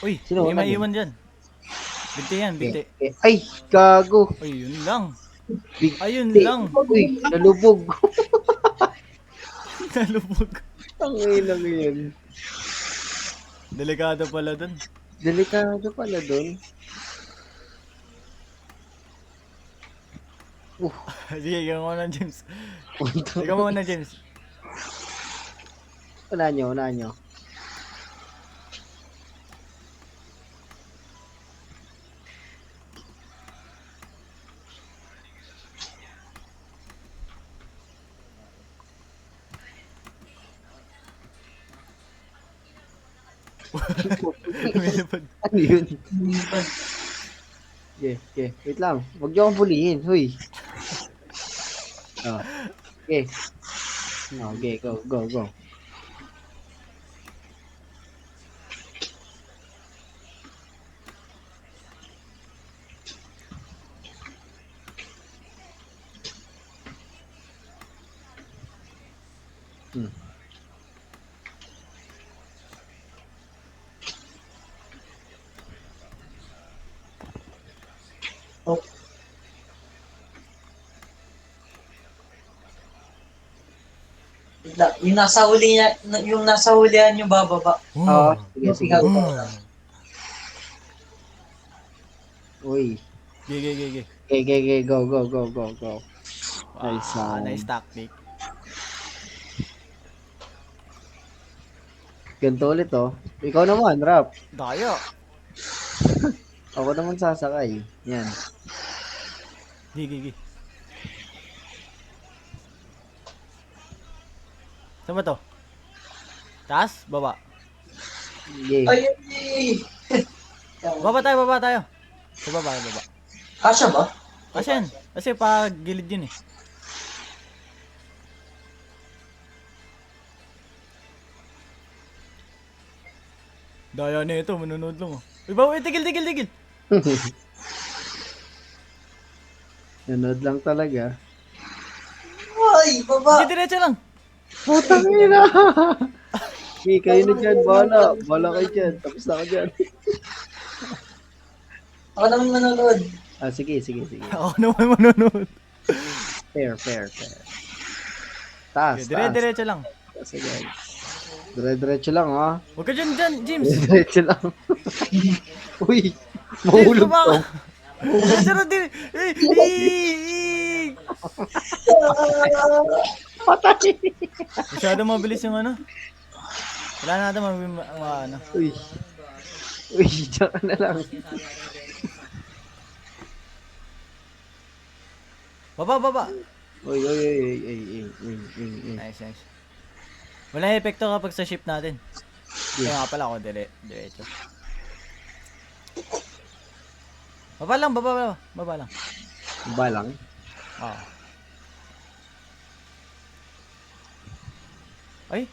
Uy, Sino may wala maiwan dyan. Bigti yan, bigti. Okay. Ay, gago. Uy, yun lang. Big Ayun T. lang. Uy, nalubog. Nalubog. Ang ilang yun. Delikado pala dun. Delikado pala doon. Sige, ikaw muna James. Punta. Ikaw muna James. Unahan nyo. Lumilipad. Ano yun? lumipad. Okay. Wait lang. Huwag nyo akong bulihin. Huy. Oh. Okay. Okay, go. Oh. Yung nasa hulihan yung bababa. Oo. Sige. Uy. Gigi. Okay. Go. Nice. Nice tactic. Ganito ulit, oh. Ikaw naman, Rap. Daya. Ako naman sasakay. Yan. Gigi. Saan ba to? Taas? Baba? Sige. Ay, Baba tayo. Sa baba. kasya ba? Kasi pa gilid yun eh. Daya na ito, manonood lang oh. Uy, bawa, tigil. Nanood lang talaga. Ay, baba! Sige, diretso lang. Putang ina! Okay, kayo na dyan. Bahala. Bahala kayo dyan. Tapos na ako dyan. Ako naman manonood. Ah, sige. Ako naman manonood. Fair. Taas. Diretso lang. Taas agad. Dire-diretso lang, ha? Huwag ka dyan, James. Dire-diretso lang. Uy! James, Mahulog baba to. ka. Diretso lang din. Patay! Masyado mabilis yung ano. Wala na natin ano. Uy, diyan ka na lang. Baba. Uy. Nice. Wala epekto kapag sa ship natin. Yeah. Kaya nga pala ako, diretso. Baba lang. Ba lang? Ah. Ay,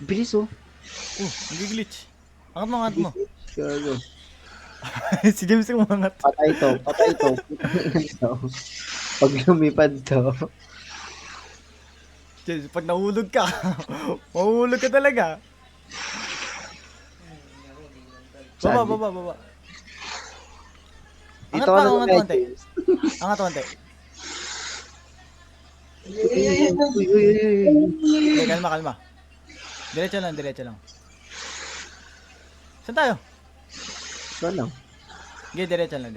Bilis, oh. nag-glitch. Angat mo. Gago. Si James yung umangat. Patay to. Pag lumipad to. James, pag nahulog ka, mahuhulog ka talaga. Baba. Dito ka na lang, konti. James. Angat konti. Uy. Okay, kalma. Diretso lang. Saan tayo? Saan lang? Okay, diretso lang.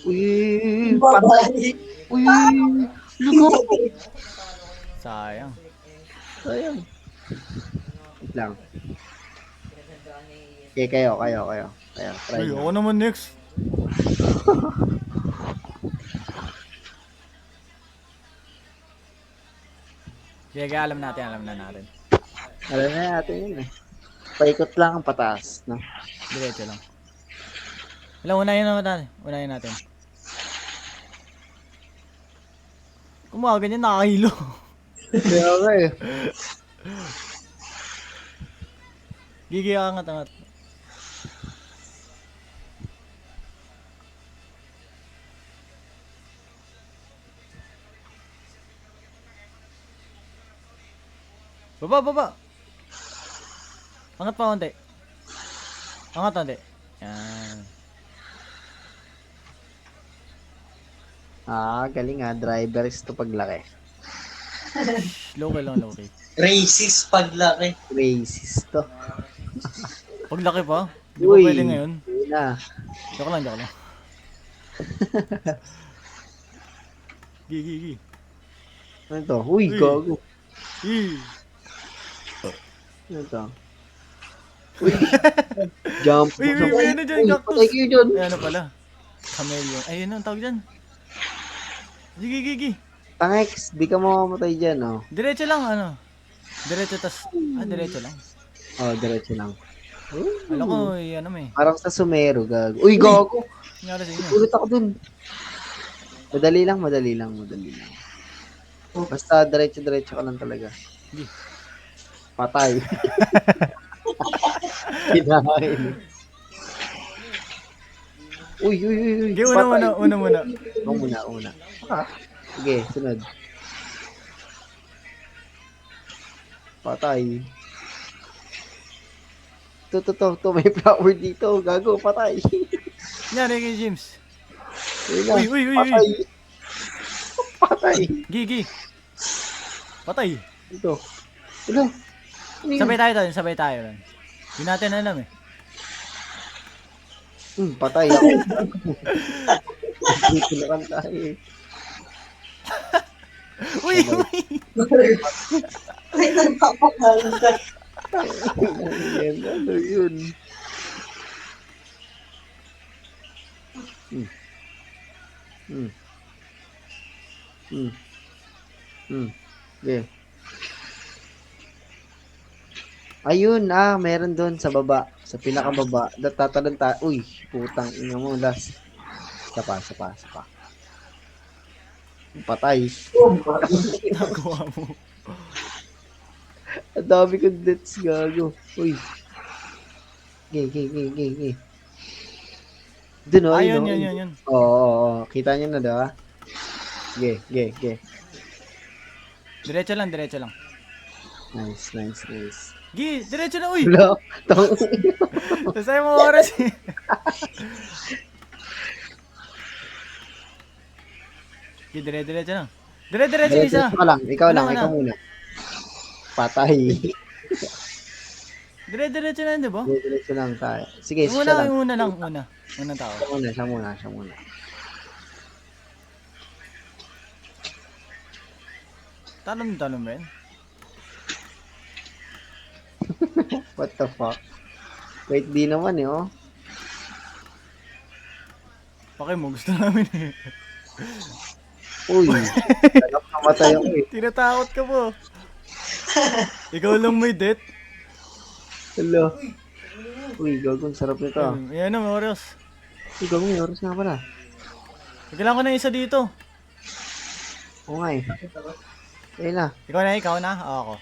Uy. Babalik! Uy. Lugo. Sayang. Sayang. Wait lang. Okay, kayo. Try Uy, nyo. ako naman next. Kaya alam na natin. Alam na natin yun eh. Paikot lang ang pataas, no? Diretso lang. Unahin natin. Kung mga ganyan, nakahilo. Kaya nga eh. Gigi, angat. Baba. Angat pa konti. Yan. Galing drivers to paglaki. Low key. Racist paglaki. Racist to. Paglaki pa? Di ba Uy. pwede ngayon? Yun na. Joke lang. Gigi. Ano to? Uy, Uy. gago. Ano to? Uy. Jump. Uy, ano dyan, Uy, cactus? patay kayo dyan. Ay, ano pala? Chameleon. Ay, ano ang tawag dyan? Sige, Gigi. Tangex, di ka mamamatay dyan, oh. Diretso lang, ano? Diretso lang. Oh, diretso lang. Alam ko, ano may. Parang sa Sumero, gago. Uy, gago. Nangyari sa inyo. Ulit ako dun. Madali lang. Basta diretso ka lang talaga. Sige. Patay. Kinahain. Uy. Sige, una muna. Una. Sige, sunod. Patay. To, may flower dito. Gago, patay. Nangyari kay James. Yun na, Uy. Patay. Patay. Gigi. Patay. Ito. Ano? Ano yun? Sabay tayo rin. Hindi natin alam eh. Patay ako. Dito na kan tayo eh. Uy. Ay, nagpapakalan. Ano yun? Okay. Ayun, meron doon sa baba. Sa pinakababa. Tatalon tayo. Uy, putang ina mo. Last. Isa pa. Patay. Nagawa mo. Ang dami kong deaths, gago. Uy. Gay. Dun oh, Ayun, oh. yun. Oo. Kita nyo na, diba? Gay. Diretso lang. Nice. Gi, diretso na, uy! Wala. Nasayang mo oras eh. Gi, diretso lang. Diretso isa. Diretso ka lang. Ikaw Ano? ikaw muna. Patay. Diretso na, di ba? Diretso lang tayo. Sige, Yung siya lang. una lang. Unang tao. Siya muna. Talon ba yun? What the fuck? Wait, di naman eh, oh. Pakay mo, gusto namin eh. Uy, alam namatay ako eh. Tinatakot ka po. Ikaw lang may death. Hello. Uy, gagawin, sarap nito ah. Ayan na, Moros. Uy, gagawin, oras nga pala. Kailangan ko na isa dito. Oo nga eh. Ayun na. Ikaw na? Oo, ako.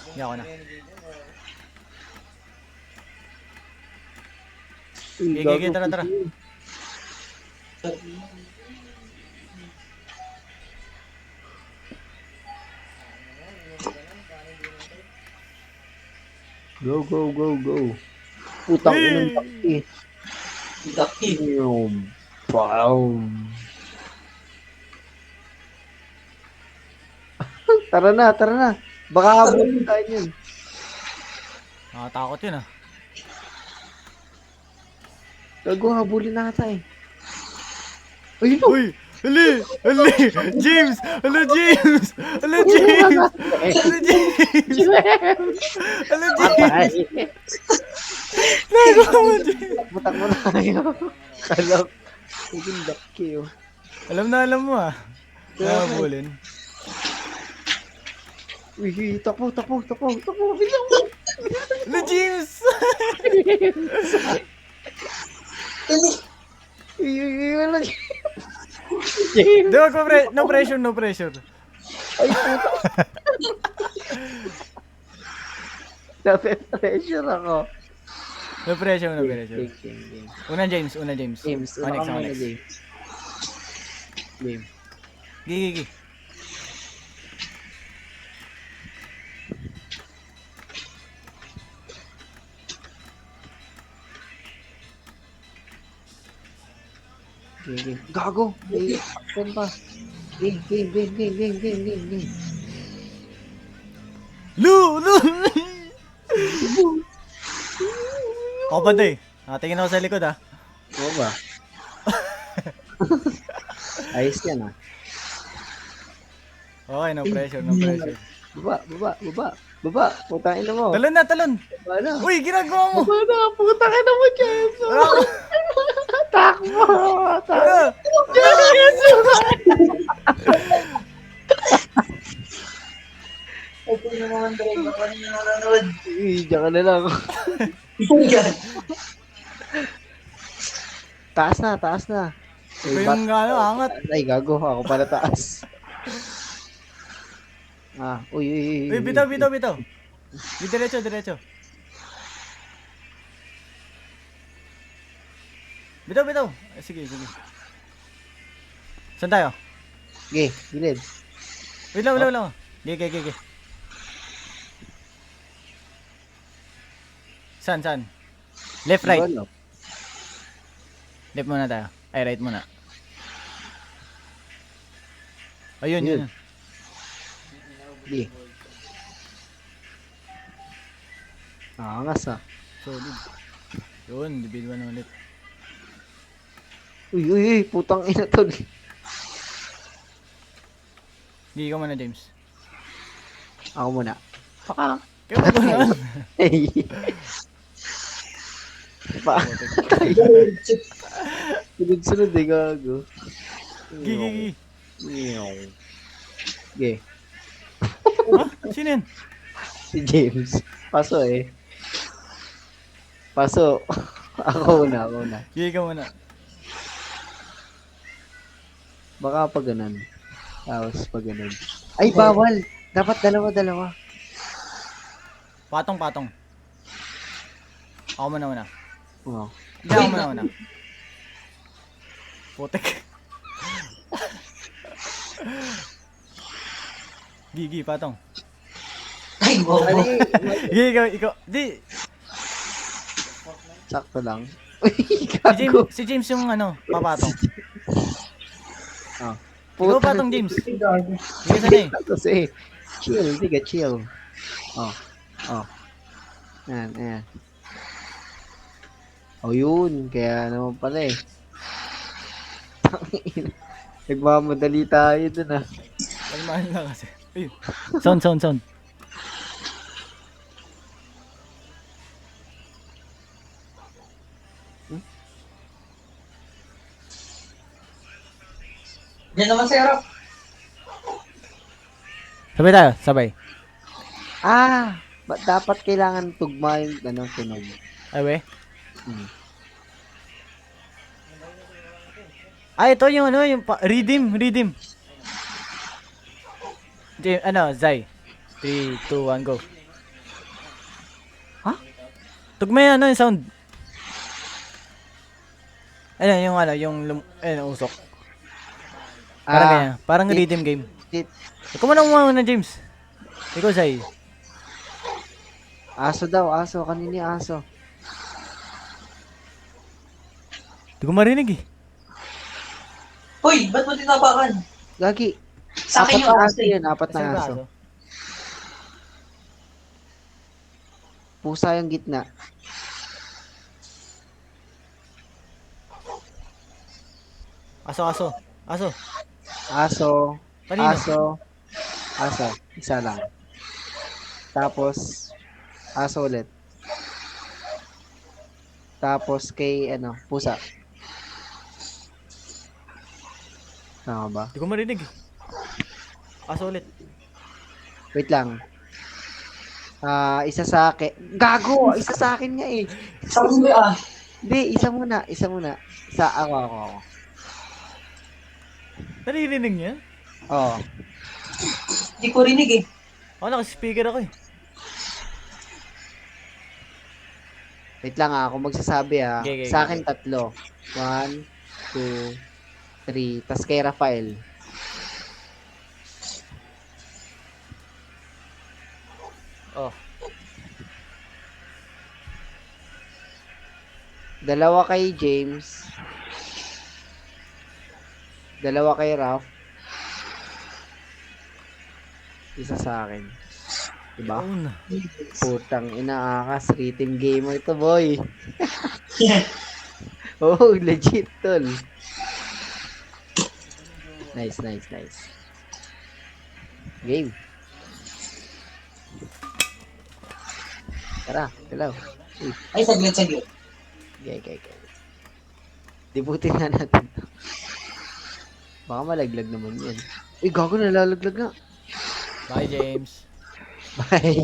Hindi ako na. Uy, Gigi, tara. Go. Putang Hey! inang takti. Daki. Bam. Tara na. Baka habulin tayo yun. Nakatakot yun ah. Gago, habulin na ata eh. Uy, no. Uy! Ali! James! Hello, James! Patay. Nagawa mo, James! Butak mo na tayo. Kalap. Naging daki oh. Alam mo ah. Nakabulin. Uy, takbo. Bilang mo. Hello, James! Uy, wala. Di wag no pressure. Ay, puta. Nape-pressure ako. No pressure. Game. Una James. James, Onyx. muna, James. Game. Gigi. Game. Gago. Action pa. Game. Lu! Ako ba day? Tingin ako sa likod ah. Oo ba? Ayos yan ah. Okay, no pressure. Baba. Putahin na mo. Talon. Baba na. Uy, ginagawa mo! Baba na. Putahin na mo, James. Takbo. Ano? Ito yung mga Andrei, baka nyo nanonood. Diyan ka na lang. Yan. Taas na. Iba yung angat. Ay, gago. Ako pala taas. Uy. Uy, bitaw. Diretso. Bitaw. Sige. Saan tayo? Okay, gilid. Wait lang. Gigi. Saan? Left, right. Ano? Left muna tayo. Ay, right muna. Ayun, Yun. yun. Di. Angas ah. Solid. Yun, dibiduan na ulit. Uy, putang ina to. Hindi ka muna, James. Ako muna. Paka. Kaya mo na. Hey. Pa. Sunod eh, gago. Gigi. Okay. Ha? Sino yun? Si James. Paso eh. Paso. Ako muna. Gigi ka muna. Baka pa ganun. Tapos pa ganun. Ay, bawal. Dapat dalawa. Patong. Ako muna. Oh. Hindi ako muna. Putek. Gigi, patong. Ay, bobo. Ay, Gigi, ikaw. Di, sakto lang. Uy, si gago. James yung ano, papatong. Oh. Ikaw patong, James. Hindi ka sanay. Kasi, chill, sige, chill. Oh. Ayan. Oh, yun. Kaya naman pala eh. Tangina. Nagmamadali tayo dun ah. Kalmahan lang kasi. Ayun. Sound. Diyan naman sa harap. Sabay tayo, sabay. Dapat kailangan tugma yung tunog. Ay, we. Hmm. Ito yung ano, redeem. Zay. 3, 2, 1, go. Ha? Tugma yung yung sound. Usok. Parang ganyan. Parang it- redeem game. it- Ikaw muna, James. Ikaw, Zay. Aso daw, kanini aso. Hindi ko marinig eh. Hoy, ba't mo tinapakan? Gagi. Sa akin yung aso eh. Apat Saan na ba aso. Pusa yung gitna. Aso. Aso. Kanino? Aso. Isa lang. Tapos, aso ulit. Tapos kay, pusa. Tama ba? Hindi ko marinig eh. Aso ulit. Wait lang. Isa sa akin. Gago! Isa sa akin nga eh. Sabi mo Hindi, isa muna. Ako. Naririnig niya? Oo. Hindi ko rinig eh. Naka-speaker ako eh. Wait lang ako magsasabi Okay. Sa akin 3. 1, 2, 3. Tas kay Rafael. Oh. 2 kay James. 2 kay Raf. Isa sa akin. Diba? Una. Putang ina, akas. Rhythm gamer to, boy. Oh, legit, tol. Nice. Game. Tara, hello. Ay, saglit. Okay. Dibutin na natin. Baka malaglag naman yan. Gago, nalalaglag nga. Bye, James. Bye.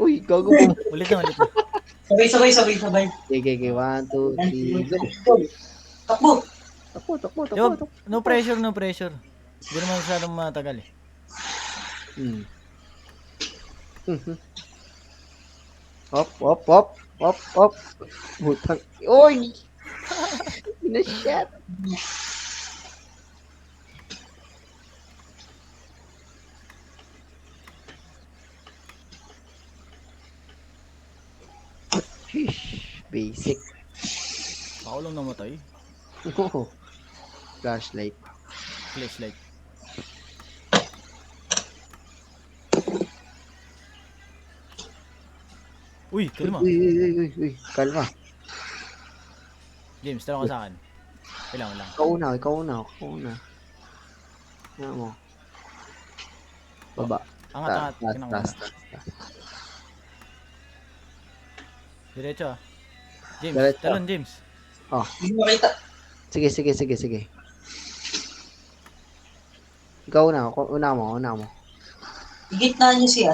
Uy, gago mo. Ulit na. Sabay. Okay. 1, 2, 3, go. Takbo. Yo, no pressure. Hindi naman masyadong matagal eh. Hop. Butang. Uy! Ina-shit. Sheesh. Basic. Ako lang namatay. Flashlight. Flashlight. Uy, kalma. Uy. Kalma. James, tara ka sa akin. Kailangan lang. Ikaw una. Ano mo? Baba. Angat. Taas. Diretso ah. James, Diretso. talon James. Hindi mo makita. Sige. Ikaw una mo. Igitna niyo si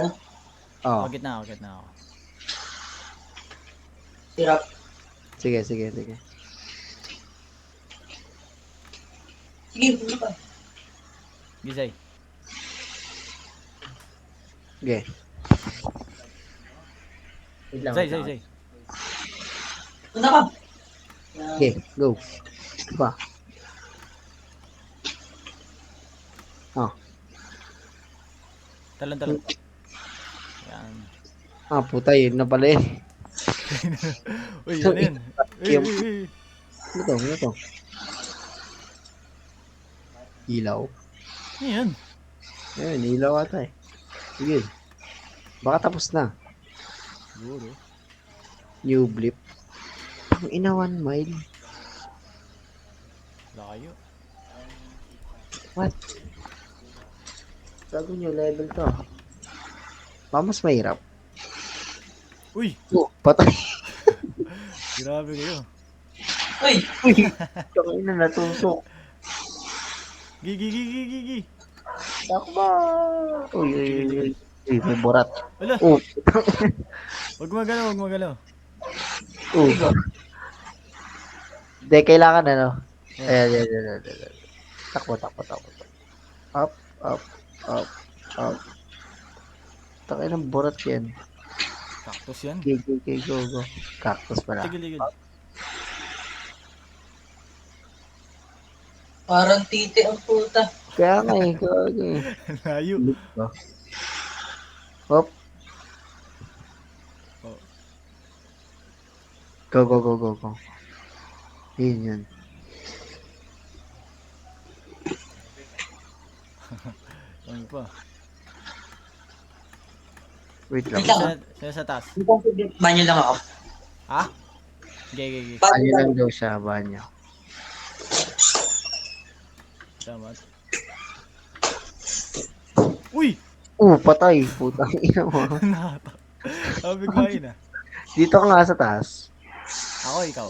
Oh. Gitna ako. Hirap. Sige. Sige, puno ka. Gisay. Okay. Wait lang, Zay, wait Zay, lang. Zay. Una ka. Okay, go. Diba? Ah, Talon, talon. Yan. puta, yun na pala eh. Uy, ano yan? Uy, Yung, uy, uy. ano to? Ilaw. Ano yan? Ayun, ilaw ata eh. Sige. Baka tapos na. Siguro. New blip. Ang ina 1 mile. Layo. What? Sabi nyo, level to. Baka mas mahirap. Uy! Oh, patay. Grabe kayo. Uy! Uy, kakain na natusok. Gigi, gigi, gigi. Takba! Uy, uy, uy, uy. Uy, may borat. Wala. Oh, Huwag magalaw, huwag magalaw. oh. Hindi, kailangan ano. Oh. Ayan, ayan, ayan, ayan, ayan. Takbo, takbo, takbo. Up, up, up, up. Takay ng borat yan. Cactus yan. Okay, okay, okay, go, go. Cactus pala. Tigil, tigil. Parang titi ang puta. Kaya nga eh, kaya eh. Layo. Hop. Oh. Go, go, go, go, go. Yun, yun. Ano pa? Wait lang. Wait lang. Sa taas. Banyo lang ako. Ha? Gigi, gigi. Banyo lang daw siya, banyo. Tama. Uy! Patay. Putang ina mo. Nakata. Biglayin ah. Dito ka nga sa taas. Ako, ikaw.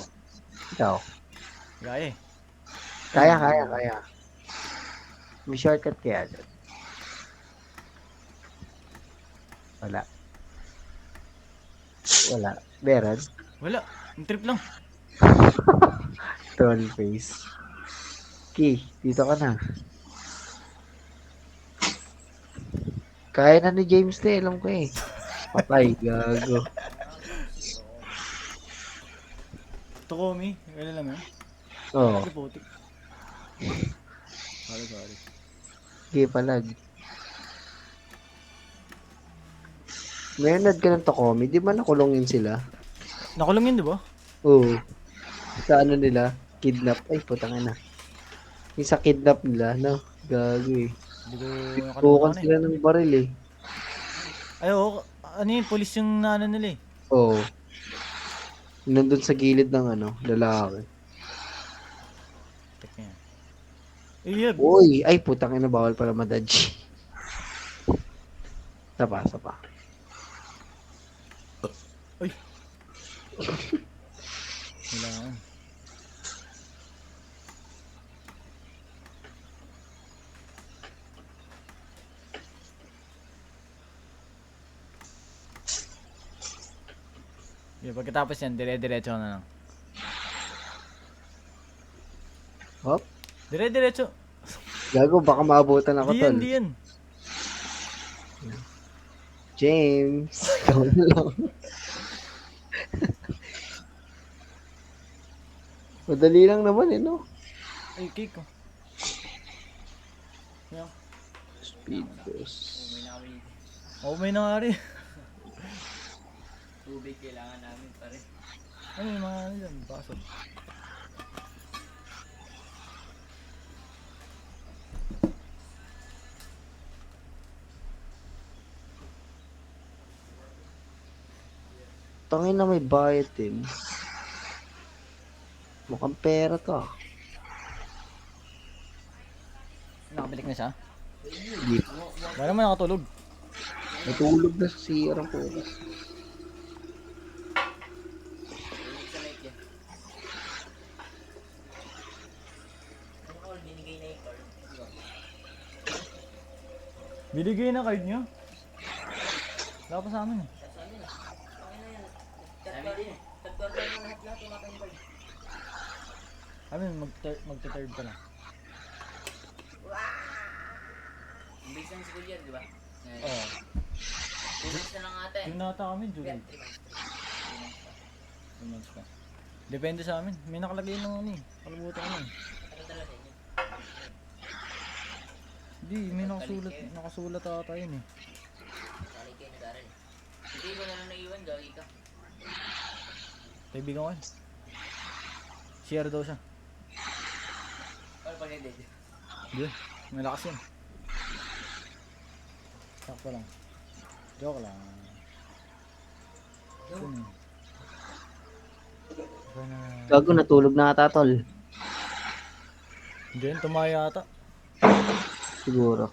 Ikaw. Gaya eh. Kaya, kaya, kaya. May shortcut kaya dyan. Wala. Wala. Meron. Wala. Ang trip lang. Troll face. Okay, dito ka na. Kaya na ni James na, alam ko eh. Patay, gago. Tokomi. Wala lang yan. Oo, Ay, putik. Sorry, sorry. okay palag. Ngayon ka ng Tokomi, di ba nakulong yun sila? Nakulong yun, di ba? Oo. Sa ano nila? Kidnap. Ay, putang ina. Yung sa kidnap nila, no? Gago eh. Hindi ko Bukan nakalimutan eh. sila ng baril eh. Ay, oo. Ano yun? Police yung ano nila eh. Oo. Nandun sa gilid ng ano, lalaki. Check niya. Iyab. Uy, ay putang ina, bawal pala madadge. Sapa, sapa. Uy. Kailangan. Yeah, pagkatapos yan, dire-diretso na lang. Hop. Dire-diretso. Gago, baka maabutan ako, Di yan, tol. di yan. James. Ikaw na lang. Madali lang naman eh, no? Ay, cake ko. Yan. Speed boost. Oh, may nangyari. Tubig kailangan namin pare. Ano yung mga ano dyan? Pasok. Tangin na may bayad din. Mukhang pera to ah. Nakabalik na siya? Hindi. Baka naman nakatulog. Natulog na sa CR ang pera. Tubig sa light yan. Ano call? Binigay na yung call. Binigay na card niyo? Wala pa sa amin eh. Sa amin eh. Okay na yan. Sabi din eh. Tagpapal mo lahat-lahat wala kayong call. Amin, magta-third pa lang. Ang bilis ng school yan, di ba? Oo. 2 months na lang ata eh. Yung nata kami, July. 3 months. 2 months pa. Depende sa amin. May nakalagay ng ano eh. Kalimutan ko na eh. Tagal talaga sa inyo. Hindi, may nakasulat ata yun eh. Sali kayo nag-aaral. Hindi ko na lang naiwan, gagi ka. Kaibigan ko yun. Share daw siya. Paano pag hindi? Hindi, malakas yun. Sakto lang. Joke lang. Ito na. Ito na. Gago, natulog na ata, tol. Hindi yun, tumaya ata. Siguro.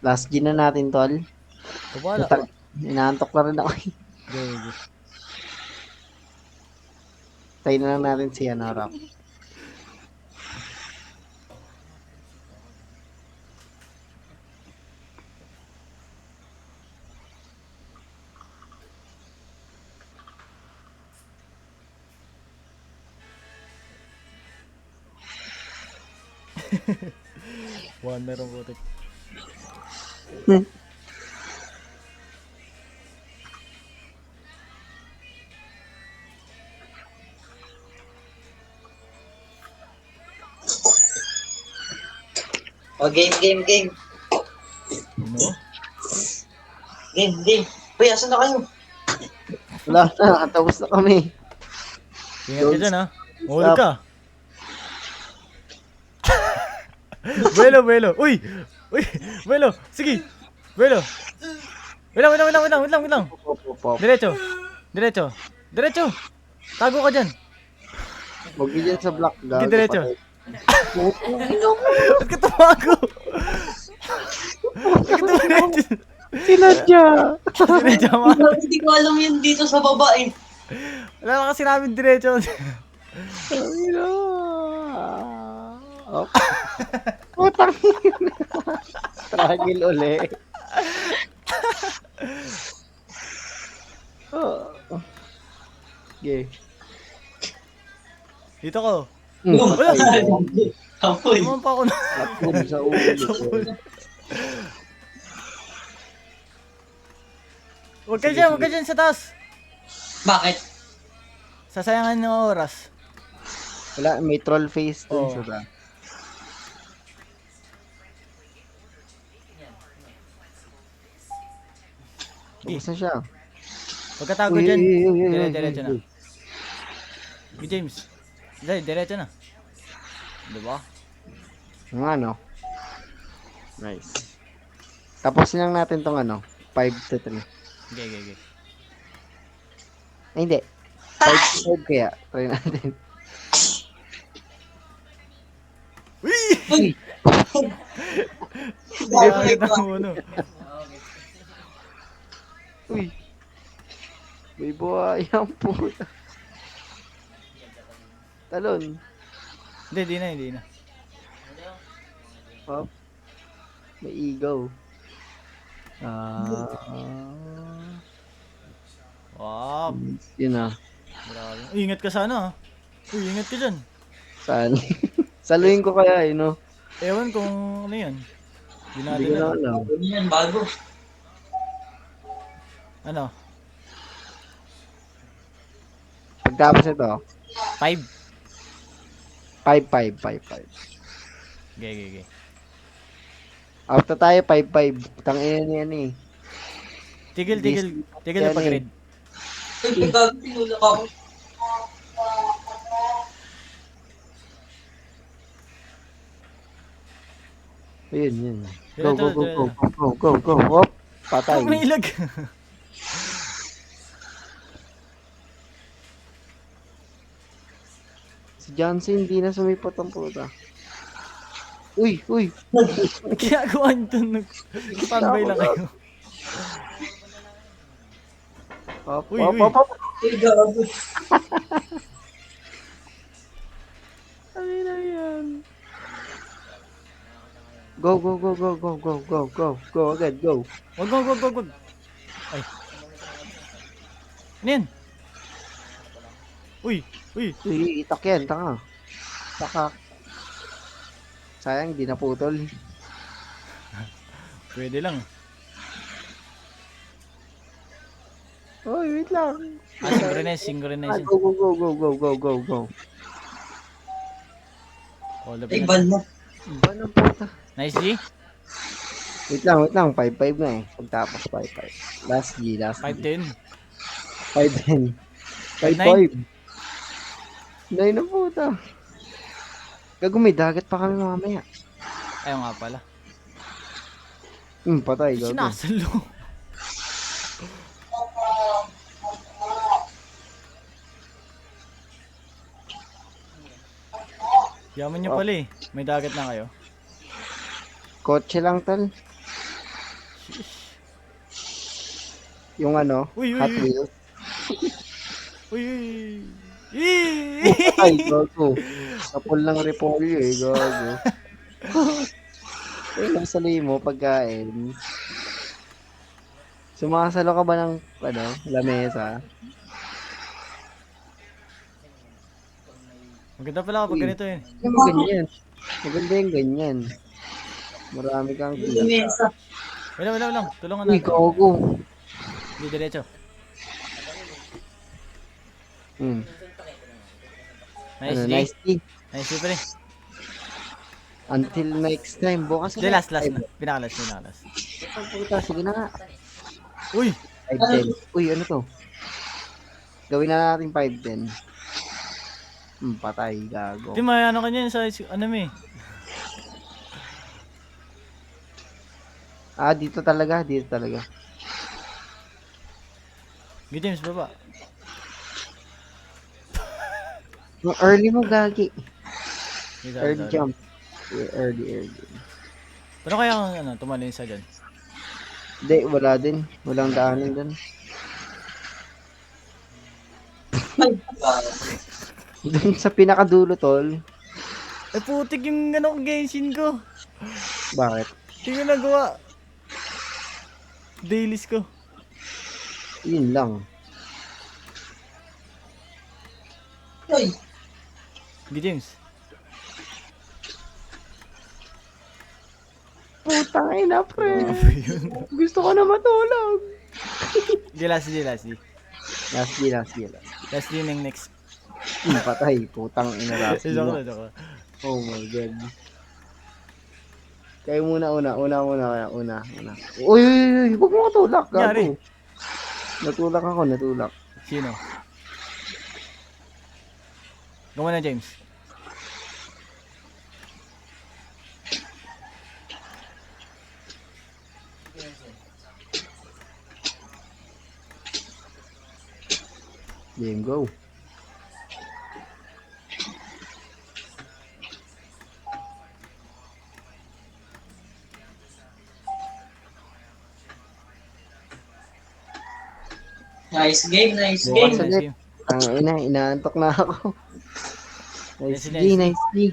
Last G na natin, tol. Kabala. Inaantok na rin ako. Go, go. Tayo na lang natin si Rap. One meron putik. O, game. Ano? Game. Uy, asan na kayo? Wala na, tapos na kami. Ingat ka dyan ha. Mahulog ka. Buelo. Uy! Buelo. Sige. Buelo. Wait lang. Pop. Diretso. Tago ka dyan. Huwag yun sa block. Sige, diretso. patay. Ba't ka tumago? Ba't ka tumago? Sinadya! Diretso ma. Hindi ko alam yun dito sa baba eh. Wala na kasi namin diretso. Oh. Putang ina. Struggle uli. Oh. Okay. Dito ko. Wala. Apoy. Naman pa ako na. Lapon sa ulo. Huwag ka dyan sa taas. Bakit? Sasayangan ng oras. Wala, may troll face dun Oh. sa ba? Tapos na siya. Pagkatago Uy, dyan, uy, uy, uy, diretso na. uy. Hey, James. Diretso na. Diba? Ang ano? Nice. Tapusin lang natin tong 5 to 3. Okay. Ay, hindi. 5 to 5 kaya. Try natin. Uy! Bakit ang uno? Uy. May buhayang puta. Talon. Hindi na. Pop. May igaw. Wow. Yun na. Grabe. Uy, ingat ka sana ha. Uy, ingat ka dyan. Saan? Saluhin ko kaya no? Ewan kung ano yan. Hindi Hindi natin ko na alam. alam. Ano yan, bago. Ano? Pagtapos ito, 5? 5-5. Okay. Out na tayo, 5-5. Tangina niya yan eh. Tigil na Yan pag-read. Uy, pagkago, tinulak ako. Ayun. Diretso. Go. Hop. Patay. May ilag. Si Johnson, hindi na sumipat ang puta. Uy. Ginagawa nyo dun. Nag-standby lang kayo. Hop. Uy. Uy, gago. Ano na yan? Go. Go agad, go. Wag. Ay. Ano yan? Uy. Uy, itak yan, tanga. Taka. Sayang, di naputol. Pwede lang. Oy, wait lang. Synchronize. Go, go, go, go, go, go, go, go. Oh, laban Ay, na. ban mo. Ba na puta? Nice, G. Wait lang. 5-5 na eh. Pagtapos 5-5. Last G. 5-10. 5-10. 5-9. 5-5. 9 na puta. Gago, may dagat pa kami mamaya. Ayaw nga pala. Patay, gago. Sinasalo. Yaman nyo pala eh. May dagat na kayo. Kotse lang, tal. Yung ano, Uy, uy, Hot uy. Wheels. Uy, uy. Yee! Ay, gago. Kapul ng repolyo eh, gago. Eh, nasa mo pagkain. Sumasalo ka ba ng, ano, lamesa? Maganda pala kapag ganito eh. Ano ganyan? Maganda yung ganyan. Marami kang Yung kita. mesa. Wala lang. Tulungan Uy, natin. gago. Hindi, diretso. Nice, Ano, G. nice tea. Nice, G pala. Until next time. Bukas Hindi, last Ay, na. Pinakalas. Ang puta, sige na nga. Uy! 5-10. Uy, ano to? Gawin na natin 5-10. Patay, gago. Di may ano kanya sa ano eh. Dito talaga. Good James, baba. Yung early mo, gagi. Dito, Early dito. jump. Yeah, early. Pero kaya kung ano, tumalin sa dyan. Hindi, wala din. Walang daanan dun. Ay, Dun sa pinakadulo, tol. Eh putik yung ano Genshin ko. Bakit? Hindi ko nagawa. Dailies ko. Yun lang. ay. Good James. Putang ina, pre. Ano ba yun? Gusto ko na matulog. Di last. Last din yung next. Patay. Putang ina, last Joke na. lang, joke lang. Oh my God. Kayo muna, una. Uy, huwag mo katulak, Nangyari? gago. Natulak. Sino? Gawin na James. Game, go. Nice game. Bukas Nice ulit. game. Ang ina, inaantok na ako. Nice Nice. G.